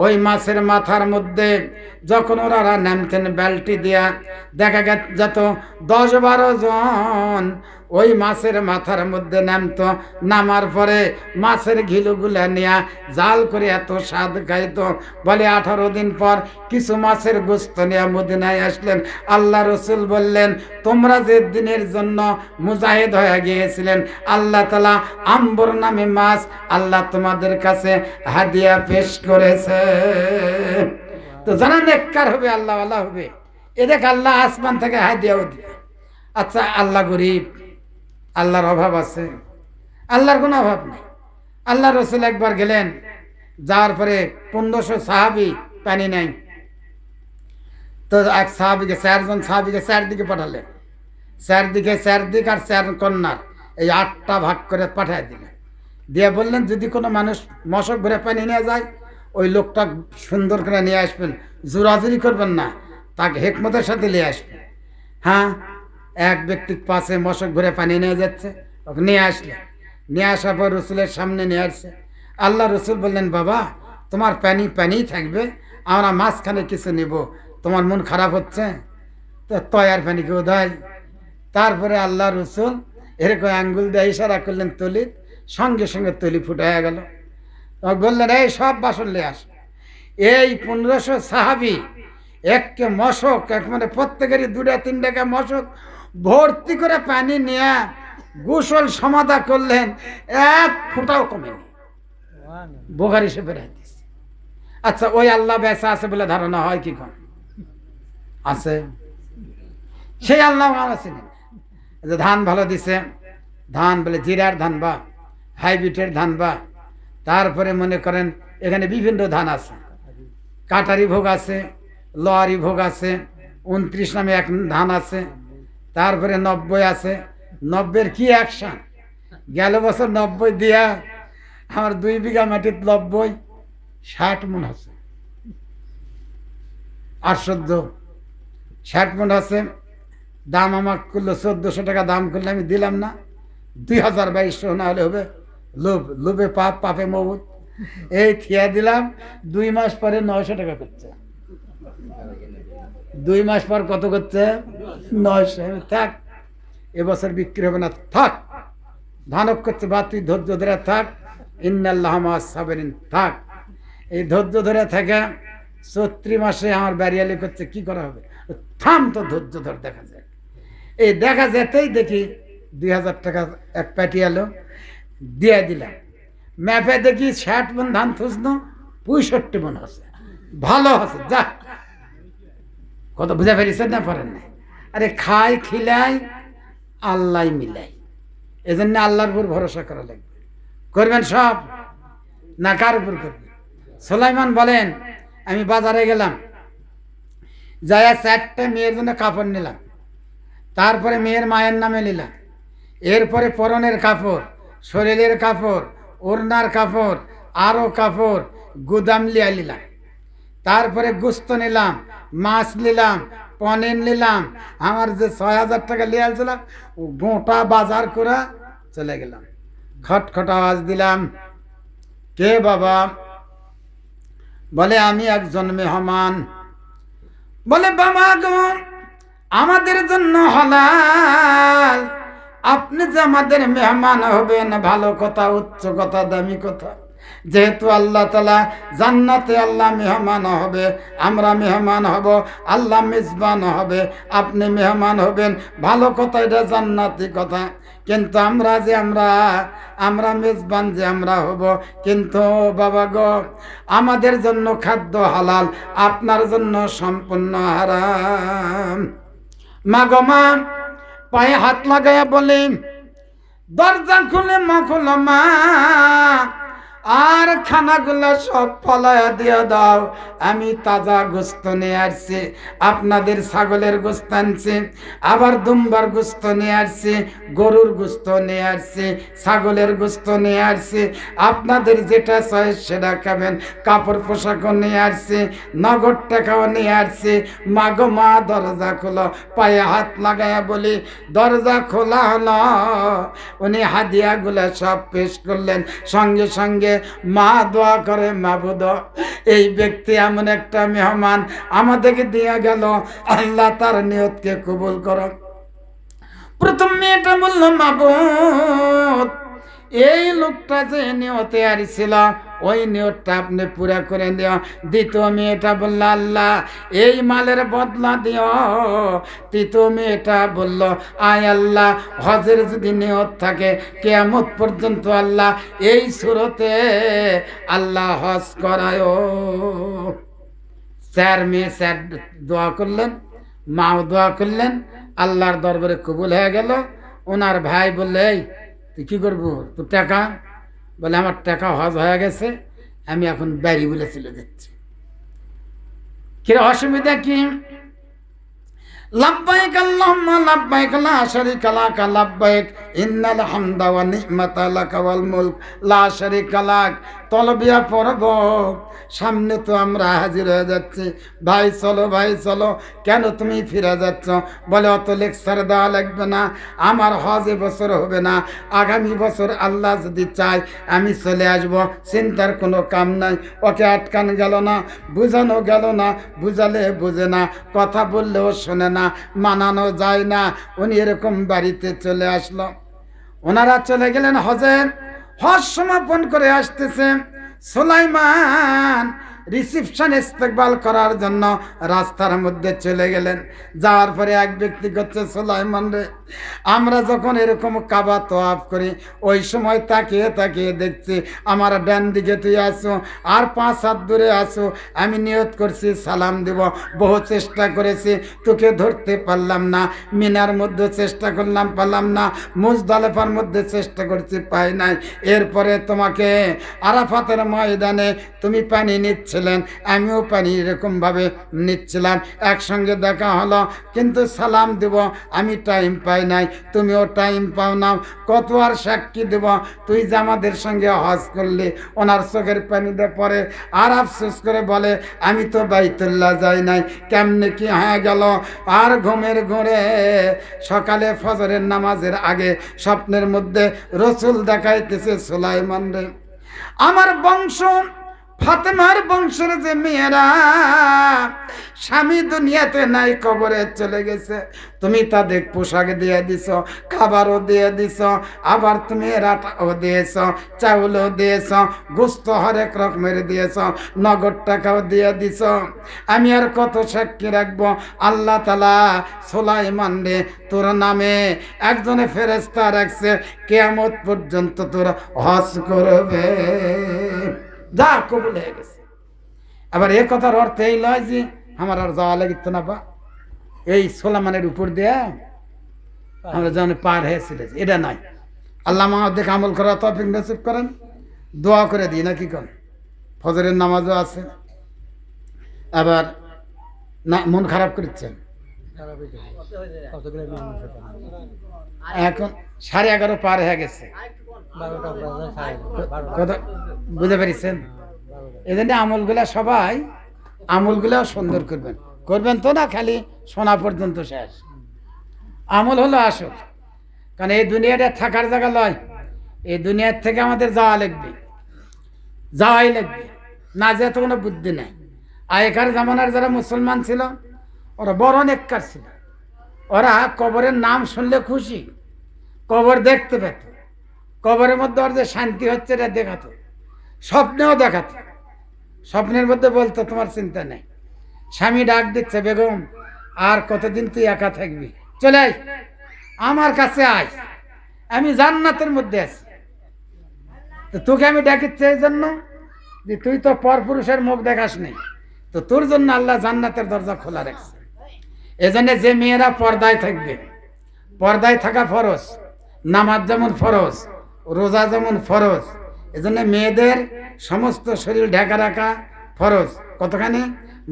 ওই মাছের মাথার মধ্যে যখন ওরা নামতেন বালতি দিয়া, দেখা যেত 10-12 জন ওই মাছের মাথার মধ্যে নামতো, নামার পরে মাছের ঘিলুগুলা নিয়ে জাল করে এত স্বাদ খাইতো। বলে 18 দিন পর কিছু মাছের গোস্ত নিয়ে মদিনায় আসলেন। আল্লাহ রসুল বললেন, তোমরা যে দিনের জন্য মুজাহিদ হয়ে গিয়েছিলেন, আল্লাহ তাআলা আম্বর নামে মাছ আল্লাহ তোমাদের কাছে হাদিয়া পেশ করেছে। তো যারা নেককার হবে, আল্লাহ ওয়ালা হবে, এদেখ আল্লাহ আসমান থেকে হাদিয়াও দিবে। আচ্ছা, আল্লাহ গরিব, আল্লাহর অভাব আছে? আল্লাহর কোনো অভাব নেই। আল্লাহ রসুল একবার গেলেন, যাওয়ার পরে 1500 সাহাবি পানি নাই। তো এক সাহাবিকে, 4 জন সাহাবিকে 4 দিকে পাঠালেন। 4 দিকে 4 দিক আর 4 কন্যার এই 8টা ভাগ করে পাঠিয়ে দিলেন। দিয়ে বললেন, যদি কোনো মানুষ মশক ভরে পানি নিয়ে যায়, ওই লোকটা সুন্দর করে নিয়ে আসবেন, জোরাজুরি করবেন না, তাকে হেকমতের সাথে নিয়ে আসবেন। হ্যাঁ, এক ব্যক্তির পাশে মশক ভরে পানি নিয়ে যাচ্ছে, ওকে নিয়ে আসলেন। নিয়ে আসার পর রসুলের সামনে নিয়ে আসছে। আল্লাহ রসুল বললেন, বাবা তোমার পানিই থাকবে, আমরা মাঝখানে কিছু নেব, তোমার মন খারাপ হচ্ছে? তো তয়ার পানি কেউ দেয়? তারপরে আল্লাহ রসুল এরকম আঙ্গুল দিয়ে ইশারা করলেন তলির, সঙ্গে সঙ্গে তলি ফুটে গেল। বললেন, এই সব বাসন নিয়ে আস। এই 1500 সাহাবি এককে মশক, এক মানে প্রত্যেকেরই 2-3 টাকা মশক ভর্তি করে পানি নিয়ে গোসল সমাধা করলেন, 1 ফোঁটাও কমেনি। বুখারী শরীফের হাদিস। আচ্ছা, ওই আল্লাহ বেঁচে আছে বলে ধারণা হয় কি কম? আছে। সেই আল্লাহ আমরা চিনি না। যে ধান ভালো দিছে, ধান বলে জিরার ধান বা হাইব্রিডের ধান বা, তারপরে মনে করেন এখানে বিভিন্ন ধান আছে, কাটারি ভোগ আছে, লোয়ারি ভোগ আছে, 29 নামে এক ধান আছে, তারপরে 90 আছে। 90-এর কি অ্যাকশন! গেল বছর 90 দিয়া আমার 2 বিঘা মাটির 90 60 মন আছে, 60 মন আছে। দাম আমার করলো 1400 টাকা দাম করলে আমি দিলাম না, 2022 না হলে হবে। লোভে পাপ, পাপে মৌত, এই থিয়া দিলাম। 2 মাস পরে 900 টাকা করছে। 2 মাস পর কত করছে? 900। থাক, এবছর বিক্রি হবে না, থাক। ধানক করছে, বা তুই ধৈর্য ধরে থাক, ইন্নাল্লাহা মা'আস সাবিরিন, থাক। এই ধৈর্য ধরে থাকে 34 মাসে আমার বাড়িয়ালি করছে, কি করা হবে? থাম তো, ধৈর্য ধর, দেখা যায়। এই দেখা যেতেই দেখি 2000 টাকা এক প্যাটি এলো, দিয়ে দিলাম। ম্যাপে দেখি 60 মন ধান থুসনো, 65 মন আছে, ভালো আছে। যা, কত বুঝা ফেরিছেন না? পারেন না? আরে খাই খিলাই আল্লাহ মিলাই, এজন্য আল্লাহর উপর ভরসা করা লাগবে। করবেন সব না কার উপর করবেন? সুলাইমান বলেন, আমি বাজারে গেলাম, যাইয়া 4টা মেয়ের জন্য কাপড় নিলাম, তারপরে মেয়ের মায়ের নামে নিলাম, এরপরে পরনের কাপড়, শরীরের কাপড়, ওড়নার কাপড়, আরও কাপড়, গুদাম লিয়া নিলাম, তারপরে গোস্ত নিলাম, মাছ নিলাম, পনির নিলাম। আমার যে 6000 টাকা লিয়ে আসছিলাম, ও গোটা বাজার করে চলে গেলাম। খটখট আওয়াজ দিলাম, কে বাবা? বলে, আমি একজন মেহমান। বলে, বাবা গো, আমাদের জন্য হালাল, আপনি যে আমাদের মেহমান হবেন, ভালো কথা, উচ্চ কথা, দামি কথা। যেহেতু আল্লাহ তাআলা জান্নাতে আল্লাহ মেহমান হবে, আমরা মেহমান হব, আল্লাহ মেজবান হবে, আপনি মেহমান হবেন, ভালো কথা, এটা জান্নাতি কথা। কিন্তু আমরা মেজবান যে আমরা হব, কিন্তু বাবা গো, আমাদের জন্য খাদ্য হালাল, আপনার জন্য সম্পূর্ণ হারাম। মা গো মা, পায়ে হাত লাগাইয়া বলে, দরজা খুলে মা খুলো মা, আর খানাগুলো সব ফলাইয়া দিয়ে দাও। আমি তাজা গোস্ত নিয়ে আসছি, আপনাদের ছাগলের গোস্ত আনছি, আবার দুম্বার গোস্ত নিয়ে আসছি, গরুর গোস্ত নিয়ে আসছি, ছাগলের গোস্ত নিয়ে আসছি। আপনাদের যেটা চয়েস সেটা খাবেন। কাপড় পোশাকও নিয়ে আসছি, নগদ টাকাও নিয়ে আসছি। মা গো মা, দরজা খোলো। পায়ে হাত লাগাইয়া বলি, দরজা খোলা হলো। উনি হাদিয়াগুলো সব পেশ করলেন। সঙ্গে সঙ্গে মা দোয়া করে, মাবুদ, এই ব্যক্তি এমন একটা মেহমান আমাদেরকে দিয়ে গেল, আল্লাহ তার নিয়তকে কবুল করো। প্রথম মেয়েটা বলল, মাবুদ, এই লোকটা যে নিয়তে আরিছিল ওই নিয়তটা আপনি পুরা করে দিও। দ্বিতীয় মেয়েটা বলল, আল্লাহ এই মালের বদলা দিও। তৃতীয় মেয়েটা বলল, আয় আল্লাহ, হজের যদি নিয়ত থাকে কিয়ামত পর্যন্ত আল্লাহ এই সুরতে আল্লাহ হজ করায়। চার মেয়ে চার দোয়া করলেন, মাও দোয়া করলেন, আল্লাহর দরবারে কবুল হয়ে গেল। ওনার ভাই বললে, এই তুই কি করবো, তোর টাকা? বলে, আমার টাকা হজ হয়ে গেছে, আমি এখন বাড়ি বলে চলে যাচ্ছি। কিরে অসুবিধা কি? লাব্বাইক আল্লাহুম্মা লাব্বাইক লা শারীকা লাক লাব্বাইক ইন্নাল হামদা ওয়া নি'মাতা লাকা ওয়াল মুলক লা শারীকা লাক। তলবিয়া পড়ব, সামনে তো আমরা হাজির হয়ে যাচ্ছি। ভাই চলো, ভাই চলো। কেন তুমি ফিরে যাচ্ছ? বলে, অত লেকচার দেওয়া লাগবে না, আমার হজ বছর হবে না, আগামী বছর আল্লাহ যদি চায় আমি চলে আসব, চিন্তার কোনো কাম নাই। ওকে আটকানো গেল না, বুঝানো গেল না, বুঝালে বোঝে না, কথা বললেও শোনে না, মানানো যায় না। উনি এরকম বাড়িতে চলে আসলো। ওনারা চলে গেলেন হজের, হজ সমাপন করে আসতেছে। সুলাইমান রিসিপশন ইস্তেকবাল করার জন্য রাস্তার মধ্যে চলে গেলেন। যাওয়ার পরে এক ব্যক্তি করছে, সুলাইমান রে, আমরা যখন এরকম কাবা তোয়াফ করি ওই সময় তাকিয়ে তাকিয়ে দেখছি আমার ডান দিকে তুই আসো আর 5 হাত দূরে আসো। আমি নিয়ত করছি সালাম দেব, বহু চেষ্টা করেছি, তোকে ধরতে পারলাম না। মিনার মধ্যে চেষ্টা করলাম, পারলাম না। মুজদালিফার মধ্যে চেষ্টা করছি, পাই নাই। এরপরে তোমাকে আরাফাতের ময়দানে তুমি পানি নিচ্ছিলেন, আমিও পানি এরকমভাবে নিচ্ছিলাম, একসঙ্গে দেখা হলো, কিন্তু সালাম দেব আমি টাইম পাই নাই, তুমিও টাইম পাও না। কত আর সাক্ষী দেব, তুই যে আমাদের সঙ্গে হজ করলি। ওনার চোখের পানিতে পড়ে আর আফসোস করে বলে, আমি তো বাইতুল্লাহ যাই নাই, কেমনে কি হয়ে গেল। আর ঘুমের ঘুরে সকালে ফজরের নামাজের আগে স্বপ্নের মধ্যে রসুল দেখাইতেছে, সুলাইমান রে, আমার বংশ ফাতেমার বংশের যে মেয়েরা স্বামী দুনিয়াতে নাই, কবরে চলে গেছে, তুমি তাদের পোশাক দিয়ে দিছ, খাবারও দিয়ে দিছ, আবার তুমি রাটাও দিয়েছ, চাউলও দিয়েছ, গোস্ত হরেক রকমের দিয়েছ, নগদ টাকাও দিয়ে দিছ। আমি আর কত সাক্ষী রাখবো? আল্লাহ তাআলা সুলাইমান রে তোর নামে একজনে ফেরেশতা রাখছে, কিয়ামত পর্যন্ত তোর হজ করবে। যা, কবুল হয়ে গেছে। আবার এ কথার অর্থ এই নয় যে আমার আর যাওয়া লাগিত না, বা এই সুলাইমানের উপর দিয়ে আমরা যেন পার হয়েছিল, এটা নাই। আল্লাহ আমাদের আমল করার তৌফিক নসিব করেন। দোয়া করে দিই, নাকি কোন ফজরের নামাজও আছে। আবার না, মন খারাপ করছেন, এখন 11:30 পার হয়ে গেছে, বুঝতে পেরেছেন? এই জন্য আমলগুলা সবাই আমলগুলাও সুন্দর করবেন, করবেন তো না খালি শোনা পর্যন্ত শেষ। আমল হলো আসল, কারণ এই দুনিয়াটা থাকার জায়গা নয়, এই দুনিয়ার থেকে আমাদের যাওয়া লাগবে, যাওয়াই লাগবে, না যেতে কোনো বুদ্ধি নাই। আগেকার জামানার যারা মুসলমান ছিল ওরা বড় নেককার ছিল, ওরা কবরের নাম শুনলে খুশি, কবর দেখতে পেত, কবরের মধ্যে ওর যে শান্তি হচ্ছে এটা দেখাতো, স্বপ্নেও দেখাতো। স্বপ্নের মধ্যে বলতো, তোমার চিন্তা নেই, স্বামী ডাক দিচ্ছে, বেগম আর কতদিন তুই একা থাকবি, চলে আয় আমার কাছে আয়, আমি জান্নাতের মধ্যে আছি। তো তোকে আমি ডাকিচ্ছি এই জন্য যে তুই তো পরপুরুষের মুখ দেখাস নেই, তো তোর জন্য আল্লাহ জান্নাতের দরজা খোলা রাখছে। এজন্য যে মেয়েরা পর্দায় থাকবে, পর্দায় থাকা ফরজ, নামাজ যেমন ফরজ, রোজা যেমন ফরজ, এজন্য মেয়েদের সমস্ত শরীর ঢাকা রাখা ফরজ। কতখানি?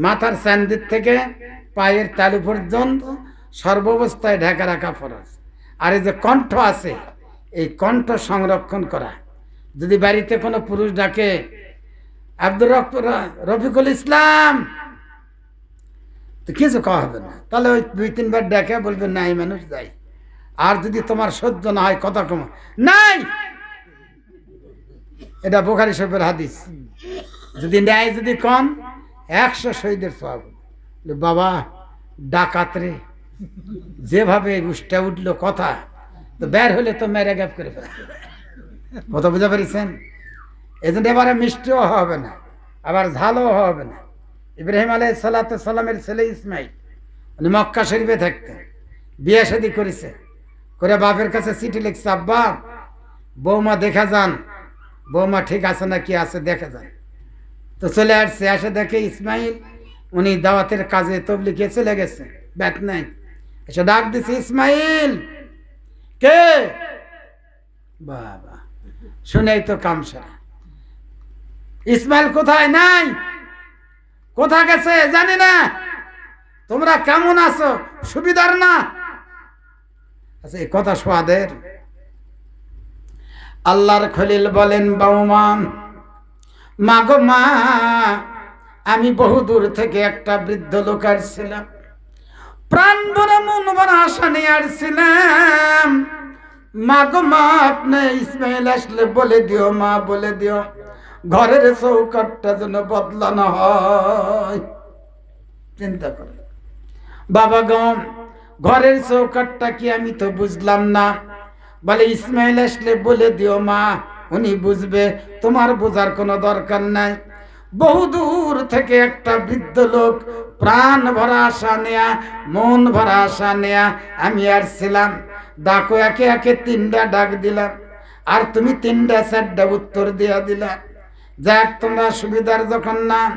মাথার চান্দির থেকে পায়ের তালু পর্যন্ত সর্বাবস্থায় ঢাকা রাখা ফরজ। আর এই যে কণ্ঠ আছে, এই কণ্ঠ সংরক্ষণ করা। যদি বাড়িতে কোনো পুরুষ ডাকে, আব্দুর রফিকুল ইসলাম, তো কিছু কওয়া হবে না, তাহলে ওই 2-3 বার ডেকে বলবেন, না এই মানুষ যাই। আর যদি তোমার সহ্য না হয়, কথা কম নাই, এটা বুখারী শরীফের হাদিস, যদি ন্যায় যদি কম 100 শহীদের সওয়াব। বাবা ডাকাত রে, যেভাবে উষ্টা উঠলো কথা, তো বের হলে তো মেরে গ্যাপ করে ফেলে। কথা বুঝতে পেরেছেন? এই জন্য এবারে মিষ্টিও হবে না, আবার ঝালও হবে না। ইব্রাহিম আলাইহিস সালাতু সালামের ছেলে ইসমাইল, উনি মক্কা শরীফে থাকতেন, বিয়ে শাদী করেছে, করে বাপের কাছে চিঠি লিখছে, আব্বা বৌমা দেখা যান, বৌমা ঠিক আছে না কি আছে দেখে যান। তো চলে আসছে, আসে দেখে ইসমাইল উনি দাওয়াতের কাজে তবলিগে চলে গেছে, ব্যাত নাই। এসে ডাক দিছে, ইসমাইল কে? বাবা, শুনেই তো কাম সারা। ইসমাইল কোথায়? নাই। কোথা গেছে জানি না। তোমরা কেমন আছো? সুবিধার না? আচ্ছা, এই কথা সোয়াদের। আল্লাহর খলিল বলেন, বৌমা, মা গো মা, আমি বহু দূর থেকে একটা বৃদ্ধ লোক আসছিলাম, প্রাণ ভরা মন ভরা আশা নিয়ে আসছিলাম। মা গো মা, আপনি ইসমাইল আসলে বলে দিও, মা বলে দিও, ঘরের চৌকাটটা যেন বদলানো হয়। চিন্তা করে, বাবা গম ঘরের চৌকাটটা কি? আমি তো বুঝলাম না। বলে ইসমাইল আসলে বলে দিও মা, উনি বুঝবে, তোমার বোঝার কোনো দরকার নাই। বহু দূর থেকে একটা বৃদ্ধ লোক প্রাণ ভরা আশা নেয়া, মন ভরা আশা নেয়া আমি আসছিলাম। ডাকো, একে একে 3টা ডাক দিলাম, আর তুমি 3টা 4টা উত্তর দিয়া দিলা। যাক, তোমরা সুবিধার যখন নাম,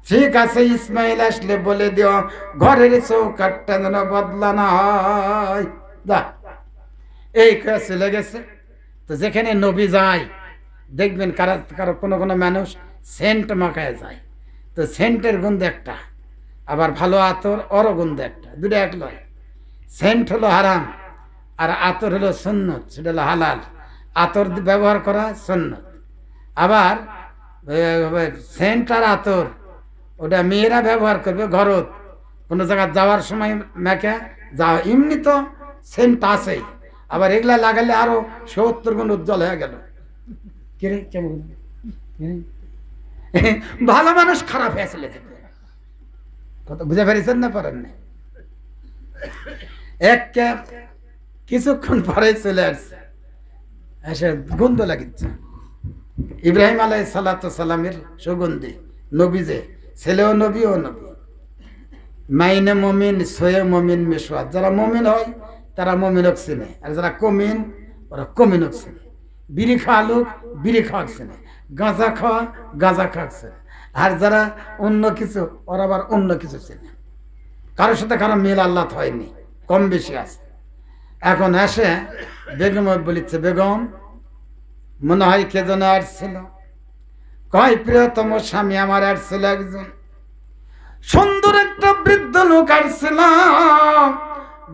ঠিক আছে, ইসমাইল আসলে বলে দিও ঘরের চৌকাটটা যেন বদলানো হয়। যা, এই চলে গেছে। তো যেখানে নবী যায় দেখবেন কারো কোনো মানুষ সেন্ট মাখায় যায়, তো সেন্টের গন্ধ একটা, আবার ভালো আতর ওরও গন্ধ একটা, দুটো এক লয়। সেন্ট হলো হারাম আর আতর হলো সুন্নত, সেটা হলো হালাল। আতর ব্যবহার করা সুন্নত। আবার সেন্ট আর আতর ওটা মেয়েরা ব্যবহার করবে ঘরত, কোনো জায়গায় যাওয়ার সময় মেখে যাওয়া। এমনি তো সেন্ট আছেই, আবার এগুলা লাগালে আরো 70 গুণ উজ্জ্বল হয়ে গেল। কিরে কেমন ভালো মানুষ খারাপ হয়ে চলে যাবে। কত বুঝে ফেলেছেন না? পারেন না? কিছুক্ষণ পরে চলে আসছে, এসে গন্ধ লাগিচ্ছে ইব্রাহিম আলাইহিস সালাতু সালামের সুগন্ধি। নবী যে, ছেলেও নবী ও নবী। মাইনে মমিন সোয়ে মমিন মেশোয়াত, যারা মমিন হয় তারা মমিনক চেনে, আর যারা কমিন ওরা কমিনক চেনে। বিড়ি খাওয়া লোক বিড়ি খাওয়া চেনে, গাঁজা খাওয়া গাঁজা খাওয়া চেনে, আর যারা অন্য কিছু ওরা আবার অন্য কিছু চেনে। কারোর সাথে কারো মিল আল্লাহ হয়নি, কম বেশি আছে। এখন এসে বেগম বলিচ্ছে, বেগম মনে হয় কে যেন আসছিল। কয়, প্রিয়তম স্বামী আমার আসছিল, একজন সুন্দর একটা বৃদ্ধ লোক আসছিল।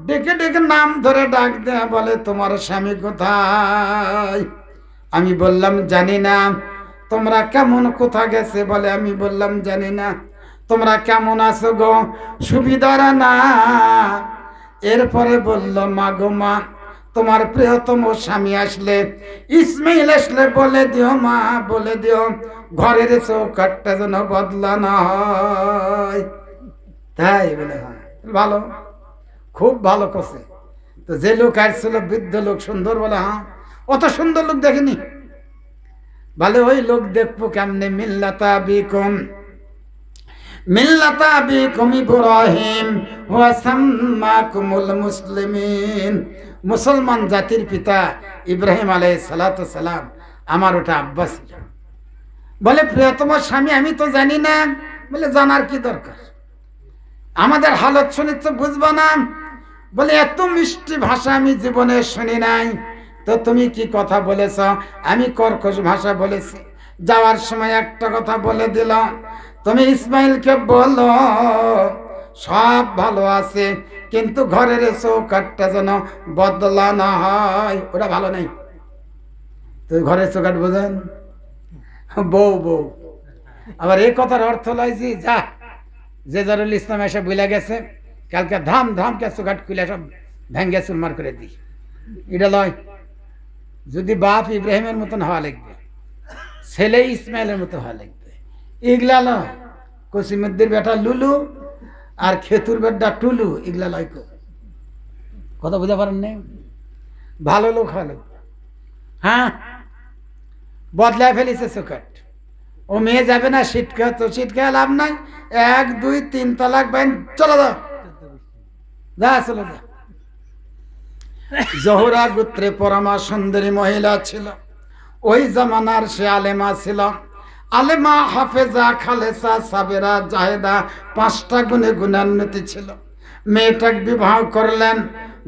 ডেকে ডেকে নাম ধরে ডাক দেয়া, বলে তোমার স্বামী কোথায়? আমি বললাম জানি না। তোমরা কেমন, কোথা গেছে? বলে আমি বললাম জানি না। তোমরা কেমন আছো গো? সুবিধার না? এরপরে বলল, মা গো মা, তোমার প্রিয়তম স্বামী আসলে, ইসমাইল আসলে বলে দিও মা, বলে দিও ঘরের চৌকাটটা যেন বদলানো হয়। তাই বলে, হ্যাঁ ভালো, খুব ভালো করছে। তো যে লোক আসছিল বৃদ্ধ লোক সুন্দর, বলে হ্যাঁ অত সুন্দর লোক দেখিনি। বলে ওই লোক দেখবো কেমনে? মিল্লাতা বিকুম ইব্রাহিম ওয়া সাম্মাকুমুল মুসলিমিন। মুসলমান জাতির পিতা ইব্রাহিম আলাইহিস সালাতু সালাম আমার ওটা আব্বা ছিল। বলে প্রিয়তম স্বামী, আমি তো জানি না। বলে জানার কি দরকার, আমাদের হালত শুনে তো বুঝবা না। বলে এত মিষ্টি ভাষা আমি জীবনে শুনি নাই। তো তুমি কি কথা বলেছ? আমি কর্কশ ভাষা বলেছি। যাওয়ার সময় একটা কথা বলে দিলাম, তুমি ইসমাইলকে বলো সব ভালো আছে, কিন্তু ঘরের চৌকাটটা যেন বদলানো হয়। ওটা ভালো নেই। তো ঘরের চৌকাট বোঝেন, বউ বউ। আবার এই কথার অর্থ লয় যে যা যে জারুল ইসলাম এসে বলে গেছে, কালকে ধাম ধাম কে চৌকাট খুলে সব ভেঙ্গে চুরমার করে দিই, এটা লয়। যদি বাপ ইব্রাহিমের মতন হওয়া লাগবে, ছেলে ইসমাইলের মতো হওয়া লাগবে, এগুলা লয়। কসিমুদ্দির বেটা লুলু আর খেতুর বেটা টুলু, এগুলা লয়। কথা বুঝতে পারেন না? ভালো লোক হলো, হ্যাঁ, বদলায় ফেলেছে চৌকাট। ও মেয়ে যাবে না সিটকা, তো সিটকা লাভ নাই, 1 2 3 তালাক বাইন, চলো যাও, যা চলে যা। জোহরা গোত্রে পরমা সুন্দরী মহিলা ছিল, ওই জামানার সে আলেমা ছিল। আলেমা, হাফেজা, খালেসা, সাবেরা, জাহেদা, 5টা গুণে গুণান্বিত ছিল। মেয়েটাকে বিবাহ করলেন,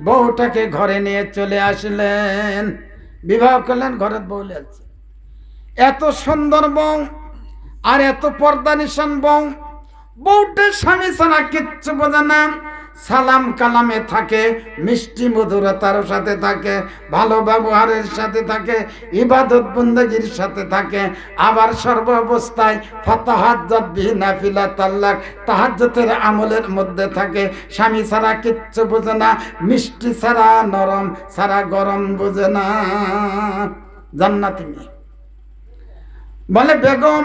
বউটাকে ঘরে নিয়ে চলে আসলেন। বিবাহ করলেন, ঘরে বউ আছে। এত সুন্দর বউ আর এত পর্দা নিশান বউ। বউটা স্বামী ছাড়া কিচ্ছু বোঝে না, সালাম কালামে থাকে, মিষ্টি মধুরতার সাথে থাকে, ভালো ব্যবহারের সাথে থাকে, ইবাদত বন্দেগীর সাথে থাকে, আবার সর্ব অবস্থায় ফাতাহাজ্জাত বিহি নাফিলাত আল্লাহ, তাহাজ্জুদের আমলের মধ্যে থাকে। স্বামী ছাড়া কিচ্ছু বোঝে না, মিষ্টি ছাড়া নরম ছাড়া গরম বোঝে না। জান্নাতি মেয়ে। বলে, বেগম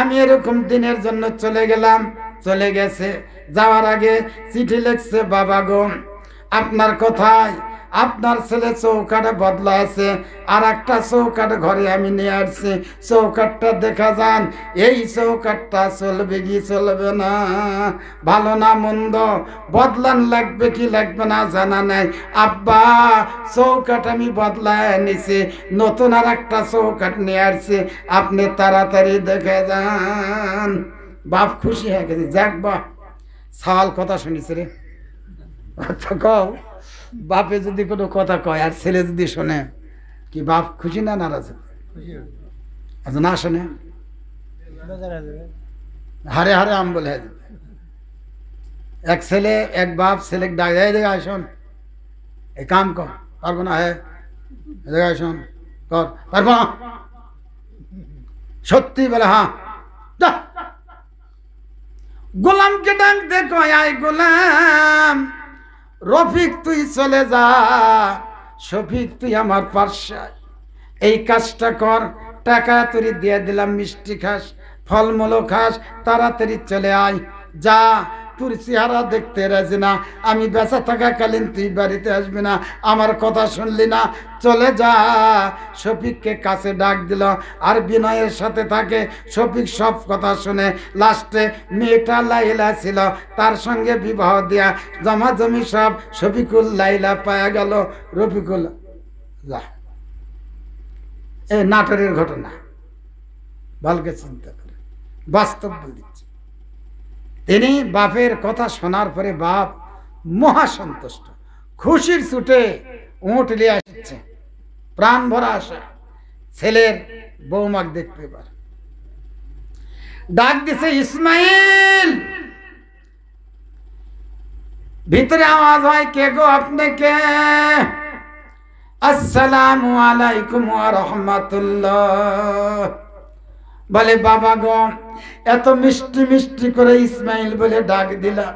আমি এরকম দিনের জন্য চলে গেলাম। চলে গেছে, যাওয়ার আগে চিঠি লিখছে, বাবা গো আপনার কথায় আপনার ছেলে চৌকাটে বদলা আছে, আর একটা চৌকাট ঘরে আমি নিয়ে আসছি, চৌকাটটা দেখা যান, এই চৌকাটটা চলবে কি চলবে না, ভালো না মন্দ, বদলান লাগবে কি লাগবে না জানা নাই। আব্বা চৌকাট আমি বদলায় নিছি, নতুন আর একটা চৌকাট নিয়ে আসছি, আপনি তাড়াতাড়ি দেখে যান। বাপ খুশি হয়ে গেছে, যাক বাপ সওয়াল কথা শুনিস রে। আচ্ছা কও, বাপে যদি কোনো কথা কয় আর ছেলে যদি শোনে, কি বাপ খুশি না নারাজ? আচ্ছা না শোনে, হারে হারে আম বলে। এক ছেলে, এক বাপ ছেলে ডাক দেয়, শোন এই কাম কর, পারবো না, হ্যাঁ শোন কর, পারবো না, সত্যি বলে হ্যাঁ। গোলামকে ডাক দেখো, আয় গোলাম, রফিক তুই চলে যা, শফিক তুই আমার পার্শ্বায়, এই কাজটা কর, টাকা তুই দিয়ে দিলাম, মিষ্টি খাস, ফলমূল খাস, তাড়াতাড়ি চলে আয়, যা, তোর চেহারা দেখতে রাজি না, আমি বেঁচে থাকাকালীন তুই বাড়িতে আসবি না, আমার কথা শুনলি না, চলে যা। শফিককে কাছে ডাক দিল, আর বিনয়ের সাথে থাকে। শফিক সব কথা শুনে, লাস্টে মেয়েটা লাইলা ছিল, তার সঙ্গে বিবাহ দেয়া, জমাজমি সব শফিকুল লাইলা পায়া গেল। রফিকুল এ নাটোরের ঘটনা, ভালকে চিন্তা করে, বাস্তব বলছি। তিনি বাপের কথা শোনার পরে বাপ মহা সন্তুষ্ট, খুশির ছুটে উঁট নিয়ে আসছে, প্রাণ ভরা আসা, ছেলের বৌমাক দেখতে পার। ডাক দিছে, ইসমাইল। ভিতরে আওয়াজ হয়, কে গো আপনি কে? আসসালামু আলাইকুম ওয়া রাহমাতুল্লাহ। বলে, বাবা গো এত মিষ্টি মিষ্টি করে ইসমাইল বলে ডাক দিলা,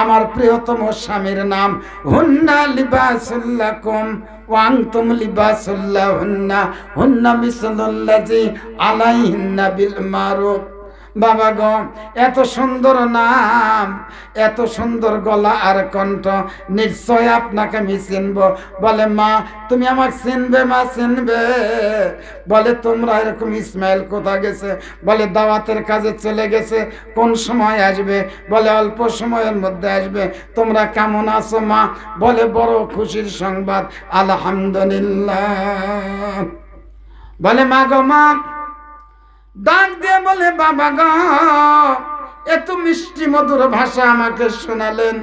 আমার প্রিয়তম স্বামীর নাম, হুন্না লিবাসুল লাকুম ওয়া আনতুম লিবাসুল লাহুন্না, হুন্না মিসলুল্লাযী আলাইহিন্না বিল মারুফ। বাবা গো এত সুন্দর নাম, এত সুন্দর গলা আর কণ্ঠ, নিশ্চয় আপনাকে আমি চিনব। বলে, মা তুমি আমাকে চিনবে? মা চিনবে। বলে, তোমরা এরকম ইসমাইল কোথা গেছে? বলে, দাওয়াতের কাজে চলে গেছে। কোন সময় আসবে? বলে, অল্প সময়ের মধ্যে আসবে। তোমরা কেমন আছো মা? বলে, বড় খুশির সংবাদ, আলহামদুলিল্লাহ। বলে, মা গো মা, ডাক দিয়ে বলে, বাবা গো এত মিষ্টি মধুর ভাষা আমাকে শোনালেন,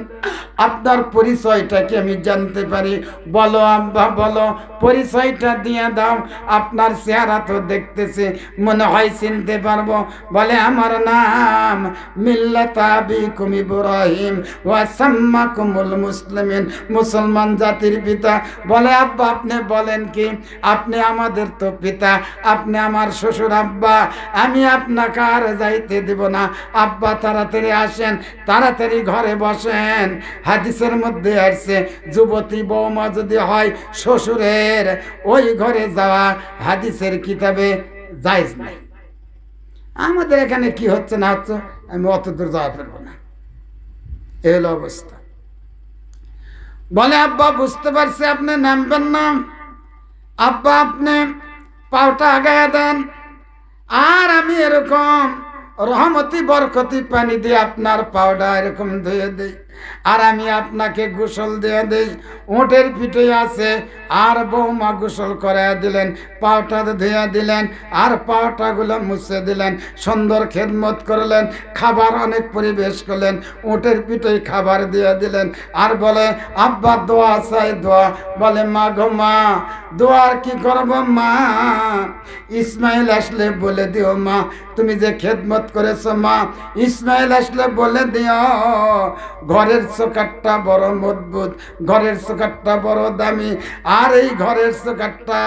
আপনার পরিচয়টা কি আমি জানতে পারি? বলো আব্বা বলো, পরিচয়টা দিয়ে দাও, আপনার চেহারা তো দেখতেছে মনে হয় চিনতে পারবো। বলে, আমার নাম মিল্লাত আবিকুম ইব্রাহিম ওয়া সাম্মাকুমুল মুসলিমিন, মুসলমান জাতির পিতা। বলে, আব্বা আপনি বলেন কি? আপনি আমাদের তো পিতা, আপনি আমার শ্বশুর আব্বা, আমি আপনাকে আর যাইতে দেব না। আব্বা তাড়াতাড়ি আসেন, তাড়াতাড়ি ঘরে বসেন। হাদিসের মধ্যে আসছে, যুবতী বৌমা যদি হয় শ্বশুরের, ওই ঘরে যাওয়া হাদিসের কিতাবে জায়েজ নাই। আমাদের এখানে কি হচ্ছে না হচ্ছে আমি অত দূর যাওয়া পারবো না, এই হলো অবস্থা। বলে আব্বা বুঝতে পারছি আপনি নামবেন না, আব্বা আপনি পাওটা আগায় দেন, আর আমি এরকম রহমতি বরকতি পানি দিয়ে আপনার পাউডা এরকম ধুয়ে দিই, আর আমি আপনাকে গোসল দিয়ে দিই। উটের পিঠে আছে, আর বৌমা গোসল করে দিলেন, পাউটা ধুয়ে দিলেন, আর পাউটাগুলো মুছে দিলেন, সুন্দর খেদমত করলেন, খাবার অনেক পরিবেশ করলেন, উটের পিঠে খাবার দিয়ে দিলেন। আর বলে আব্বা দোয়া চাই দোয়া। বলে মা গো মা, দোয়ার কি করব মা, ইসমাইল আসলে বলে দিও মা, তুমি যে খেদমত করেছো মা, ইসমাইল আসলে বলে দিও ঘরের চোকারটা বড় মজবুত, ঘরের চোকারটা বড় দামি, আর এই ঘরের চোকারটা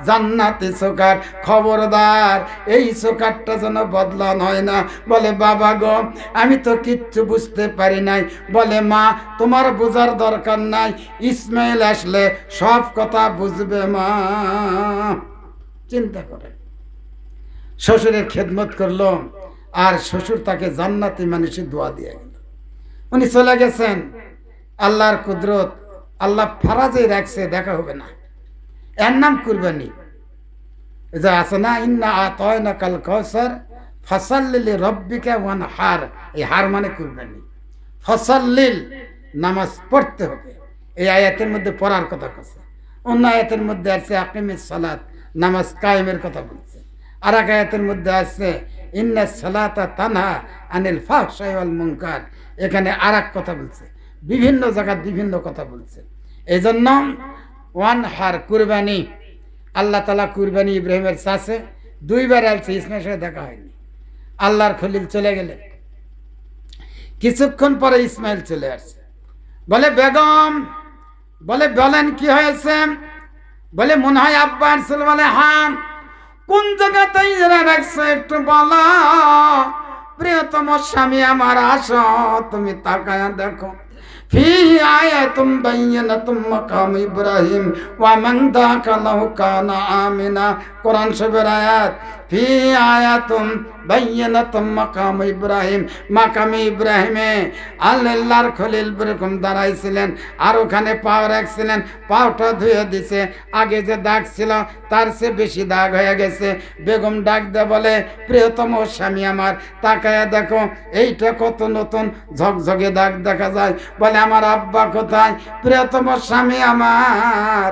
জান্নাতি চোকার, খবরদার এই চোকারটা যেন বদলান হয় না। বলে বাবা গো আমি তো কিচ্ছু বুঝতে পারি নাই। বলে মা তোমার বোঝার দরকার নাই, ইসমাইল আসলে সব কথা বুঝবে মা। চিন্তা করে শ্বশুরের খেদমত করলো, আর শ্বশুর তাকে জান্নাতি মানুষের দোয়া দিয়ে গেল। উনি চলে গেছেন। আল্লাহর কুদরত, আল্লাহ ফারাজে রাখছে, দেখা হবে না। এর নাম কুরবানি। যা আছে না, ইন্না আতায়না কাল কাউসার ফাসাল্লি রব্বিকা ওয়ানহার, এই হার মানে কুরবানি। ফাসাল্লিল নামাজ পড়তে হবে, এই আয়াতের মধ্যে পড়ার কথা বলছে। অন্য আয়াতের মধ্যে আছে আকিমিস সালাত, নামাজ কায়েমের কথা বলছে। আর এক আয়াতের মধ্যে আছে ইন্না সালাতা তানহা আনিল ফাহশাই ওয়াল মুনকার, এখানে আর এক কথা বলছে। বিভিন্ন জায়গায় বিভিন্ন কথা বলছে। এই জন্য ওয়ানহার কুরবানি, আল্লাহ তাআলা কুরবানি ইব্রাহিমের চাষে দুইবার আসছে, ইসমাইলের সাথে দেখা হয়নি। আল্লাহর খলিল চলে গেলেন, কিছুক্ষণ পরে ইসমাইল চলে আসছে। বলে বেগম, বলে বলেন কি হয়েছে? বলে মনে হয় আব্বা আসছিল। বলে হ্যাঁ। কোন জায়গাতেই রাখছে একটু বলো। প্রিয়তম স্বামী আমার, আসো তুমি তাকায়া দেখো। ফি আয়াতুম বাইয়িনাতুম মাকাম ইব্রাহিম ওয়া মান দাখালাহু কানা আমিনা। কোরআন শরীফের আয়াত। ফি আয়াতুম বাইয়িনাতুম মাকাম ইব্রাহিম, মাকামে ইব্রাহিমে আল্লাহর খলিল এরকম দাঁড়াইছিলেন, আর ওখানে পাও রাখছিলেন, পাওটা ধুয়ে দিছে। আগে যে দাগ ছিল তার চেয়ে বেশি দাগ হয়ে গেছে। বেগম ডাক দে বলে প্রিয়তম স্বামী আমার, তাকায়া দেখো এইটা কত নতুন ঝকঝকে দাগ দেখা যায়। বলে আমার আব্বা কোথায়? প্রিয়তম স্বামী আমার,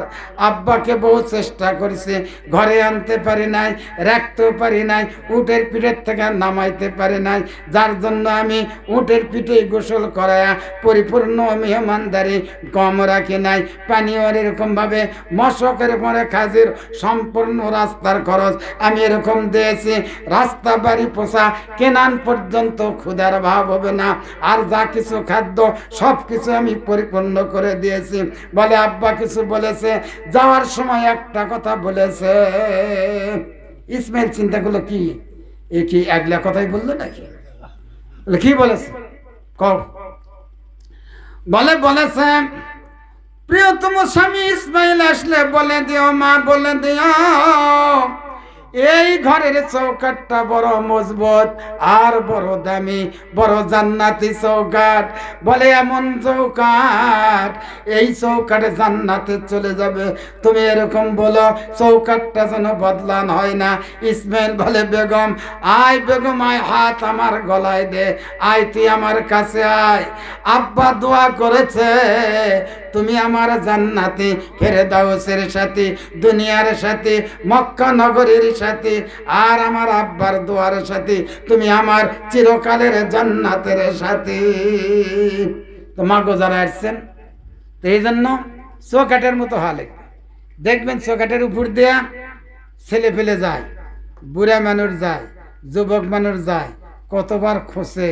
আব্বাকে বহু চেষ্টা করেছে, ঘরে আনতে পারি নাই, রাখতেও পারি নাই, উটের পিঠের থেকে নামাইতে পারি নাই, যার জন্য আমি উটের পিঠে গোসল করায়া পরিপূর্ণ মেহমানদারি কম রাখি নাই। পানীয় এরকমভাবে মশকের পরে খাজির সম্পূর্ণ রাস্তার খরচ আমি এরকম দিয়েছি। রাস্তা বাড়ি পোষা কেনান পর্যন্ত ক্ষুধার ভাব হবে না, আর যা কিছু খাদ্য সব কিছু আমি পরিপূর্ণ করে দিয়েছি। বলে আব্বা কিছু বলেছে? যাওয়ার সময় একটা কথা বলেছে। ইসমাইল চিন্তা করলো কি, এ কি একলা কথাই বললো নাকি? বলে কি বলেছে কও। বলে বলেছে প্রিয়তম স্বামী ইসমাইল আসলে বলে দিও মা, বলে দিও এই ঘরের চৌকাটটা বড় মজবুত আর বড় দামি, বড় জান্নাতি চৌকাট। বলে এমন চৌকাট, এই চৌকাটে জান্নাতে চলে যাবে। তুমি এরকম বলো, চৌকাটটা যেন বদলান হয় না। ইসমাইল বলে বেগম আয়, বেগম আয়, হাত আমার গলায় দে, আয় তুই আমার কাছে আয়। আব্বা দোয়া করেছে তুমি আমার জান্নাতে ফেরেদাউসের সাথে, দুনিয়ার সাথে, মক্কা নগরীর সাথে, আর আমার আব্বার দোয়ার সাথে তুমি আমার চিরকালের জান্নাতের সাথে। তো মাগো যারা আসছেন, তো এই জন্য চৌকাটের মতো হালে দেখবেন, চৌকাটের উপর দেয়া ছেলে ফেলে যায়, বুড়া মানুষ যায়, যুবক মানুষ যায়, কতবার খসে,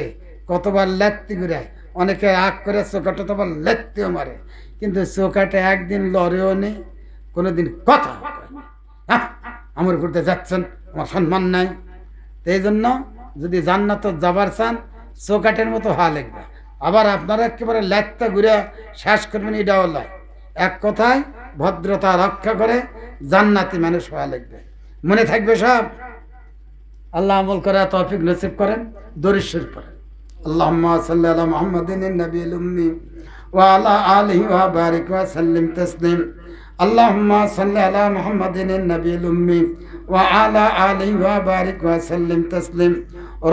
কতবার লেত্তি ঘুরায়, অনেকে আগ করে চৌকাটে তো লেত্তিও মারে, কিন্তু চৌকাটে একদিন লড়েও নেই, কোনোদিন কথা আমার ঘুরতে যাচ্ছেন, আমার সম্মান নাই। তো এই জন্য যদি জান্নাত যাবার চান চৌকাটের মতো হওয়া লাগবে। আবার আপনারা একেবারে লেত্তা ঘুরে শেষ করবেন, এটাও লয়। এক কথায় ভদ্রতা রক্ষা করে জান্নাতি মানুষ হওয়া লাগবে। মনে থাকবে সব। আল্লাহ আমল করে তৌফিক নসিব করেন, দরুদ শরীফ পড়েন। আল্লাহুম্মা সাল্লি আলা মুহাম্মাদিন নবিয়্যিল উম্মি وعلى آله وبارك وسلم تسليم اللهم صل على محمد النبي الأمي وعلى آله وبارك وسلم تسليم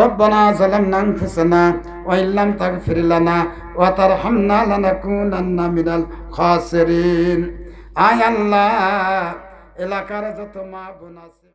ربنا ظلمنا أنفسنا وإن لم تغفر لنا وترحمنا لنكونن من الخاسرين آي الله এলাকার যত মা বোন আছে